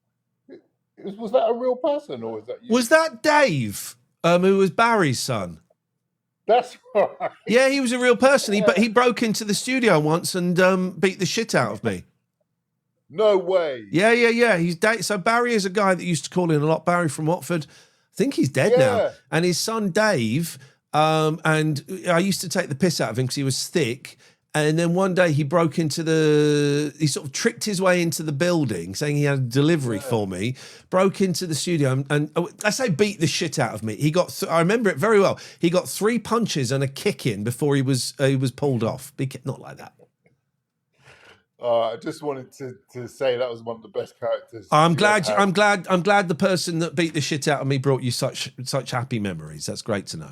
[SPEAKER 22] Was that a real person or was that you?
[SPEAKER 1] Was that Dave, who was Barry's son?
[SPEAKER 22] That's right.
[SPEAKER 1] Yeah, he was a real person. But he broke into the studio once and beat the shit out of me.
[SPEAKER 22] No way.
[SPEAKER 1] Yeah. He's so Barry is a guy that used to call in a lot. Barry from Watford. I think he's dead now. And his son Dave, and I used to take the piss out of him because he was thick. And then one day he sort of tricked his way into the building saying he had a delivery for me, broke into the studio and I say beat the shit out of me. He got, I remember it very well. He got 3 punches and a kick in before he was pulled off. Not like that.
[SPEAKER 22] I just wanted to say that was one of the best characters.
[SPEAKER 1] I'm glad the person that beat the shit out of me brought you such happy memories. That's great to know.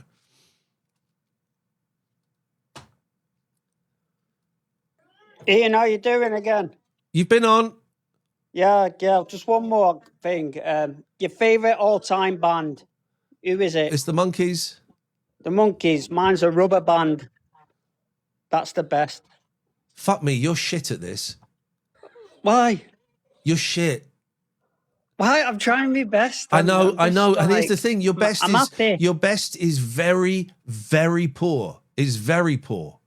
[SPEAKER 7] Ian, how you doing again?
[SPEAKER 1] You've been on.
[SPEAKER 7] Yeah. Just one more thing. Your favourite all-time band? Who is it?
[SPEAKER 1] It's the Monkees.
[SPEAKER 7] The Monkees. Mine's a Rubber Band. That's the best.
[SPEAKER 1] Fuck me, you're shit at this.
[SPEAKER 7] Why?
[SPEAKER 1] You're shit.
[SPEAKER 7] Why? I'm trying my best.
[SPEAKER 1] I know. And here's the thing: your best is very, very poor. Is very poor.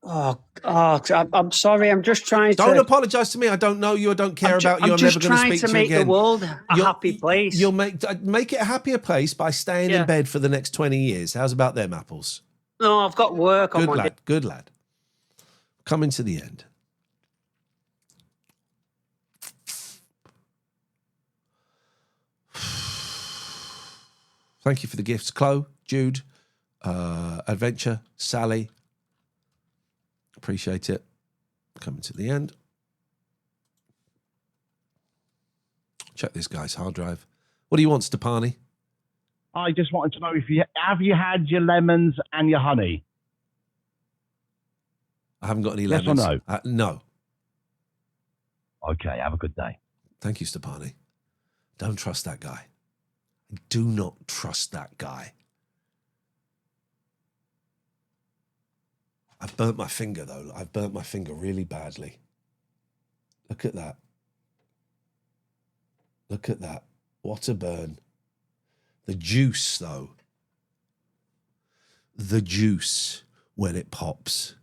[SPEAKER 7] Oh, I'm sorry. I'm just trying to.
[SPEAKER 1] Don't apologise to me. I don't know you. I don't care about you. I'm never going to speak to you again.
[SPEAKER 7] I'm just trying to make the world a happy place.
[SPEAKER 1] You'll make it a happier place by staying in bed for the next 20 years. How's about them apples?
[SPEAKER 7] No, I've got work on
[SPEAKER 1] Monday. Good lad. Coming to the end. Thank you for the gifts, Chloe, Jude, Adventure, Sally. Appreciate it. Coming to the end. Check this guy's hard drive. What do you want, Stepani?
[SPEAKER 3] I just wanted to know if you had your lemons and your honey.
[SPEAKER 1] I haven't got any
[SPEAKER 3] Yes
[SPEAKER 1] lemons.
[SPEAKER 3] or no?
[SPEAKER 1] No.
[SPEAKER 3] Okay, have a good day.
[SPEAKER 1] Thank you, Stepani. Don't trust that guy. Do not trust that guy. I've burnt my finger, though. I've burnt my finger really badly. Look at that. Look at that. What a burn. The juice, though. The juice when it pops.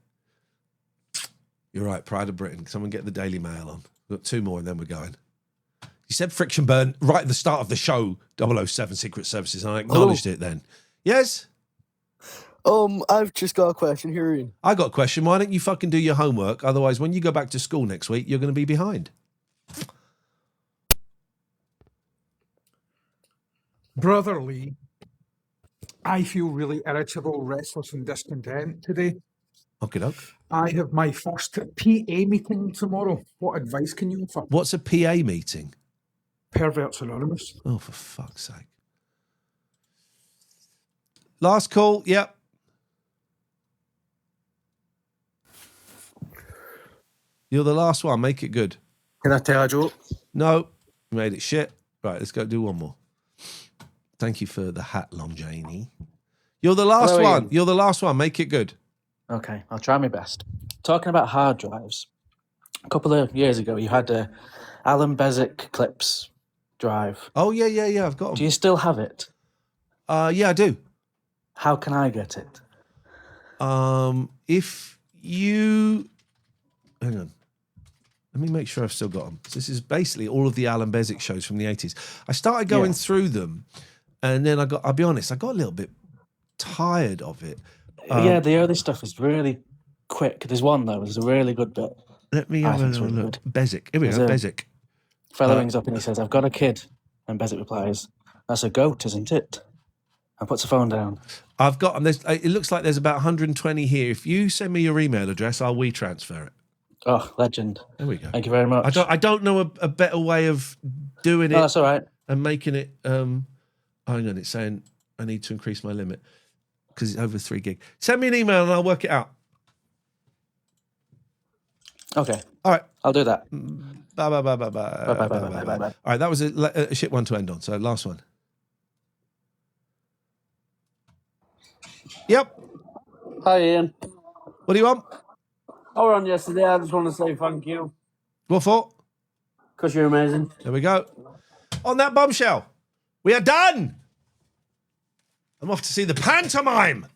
[SPEAKER 1] You're right, Pride of Britain. Someone get the Daily Mail on. We've got 2 more and then we're going. You said friction burn right at the start of the show, 007 Secret Services, and I acknowledged it then. Yes?
[SPEAKER 18] I've just got a question here, Ian.
[SPEAKER 1] I got a question. Why don't you fucking do your homework? Otherwise, when you go back to school next week, you're going to be behind.
[SPEAKER 4] Brother Lee, I feel really irritable, restless and discontent today.
[SPEAKER 1] Okay, doke.
[SPEAKER 4] I have my first PA meeting tomorrow. What advice can you offer?
[SPEAKER 1] What's a PA meeting?
[SPEAKER 4] Perverts Anonymous.
[SPEAKER 1] Oh, for fuck's sake. Last call, yep. You're the last one, make it good.
[SPEAKER 4] Can I tell a joke?
[SPEAKER 1] No, you made it shit. Right, let's go do one more. Thank you for the hat, Longini. You're the last one.
[SPEAKER 12] Ian.
[SPEAKER 1] You're the last one, make it good.
[SPEAKER 12] Okay, I'll try my best. Talking about hard drives, a couple of years ago, you had a Alan Bezic clips drive.
[SPEAKER 1] Oh, yeah, I've got them.
[SPEAKER 12] Do you still have it?
[SPEAKER 1] Yeah, I do.
[SPEAKER 12] How can I get it?
[SPEAKER 1] If you... Hang on. Let me make sure I've still got them. This is basically all of the Alan Bezic shows from the 80s. I started going through them, and then I'll be honest, I got a little bit tired of it.
[SPEAKER 12] Yeah, the early stuff is really quick. There's one, though, there's a really good bit.
[SPEAKER 1] Let me have a little look. Bezic. Here we go, Bezic.
[SPEAKER 12] Fellow rings up and he says, I've got a kid. And Bezic replies, that's a goat, isn't it? And puts the phone down.
[SPEAKER 1] I've got them. It looks like there's about 120 here. If you send me your email address, I'll WeTransfer it.
[SPEAKER 12] Oh, legend.
[SPEAKER 1] There we go.
[SPEAKER 12] Thank you very much.
[SPEAKER 1] I don't know a better way of doing it.
[SPEAKER 12] No, that's all right.
[SPEAKER 1] And making it, hang on, it's saying I need to increase my limit because it's over 3 gig. Send me an email and I'll work it out.
[SPEAKER 12] Okay.
[SPEAKER 1] All right.
[SPEAKER 12] I'll do that.
[SPEAKER 1] Bye. All right, that was a shit one to end on. So last one. Yep.
[SPEAKER 9] Hi, Ian.
[SPEAKER 1] What do you want?
[SPEAKER 9] I was on yesterday. I just want to say thank you.
[SPEAKER 1] What for?
[SPEAKER 9] Because you're amazing.
[SPEAKER 1] There we go. On that bombshell, we are done. I'm off to see the pantomime.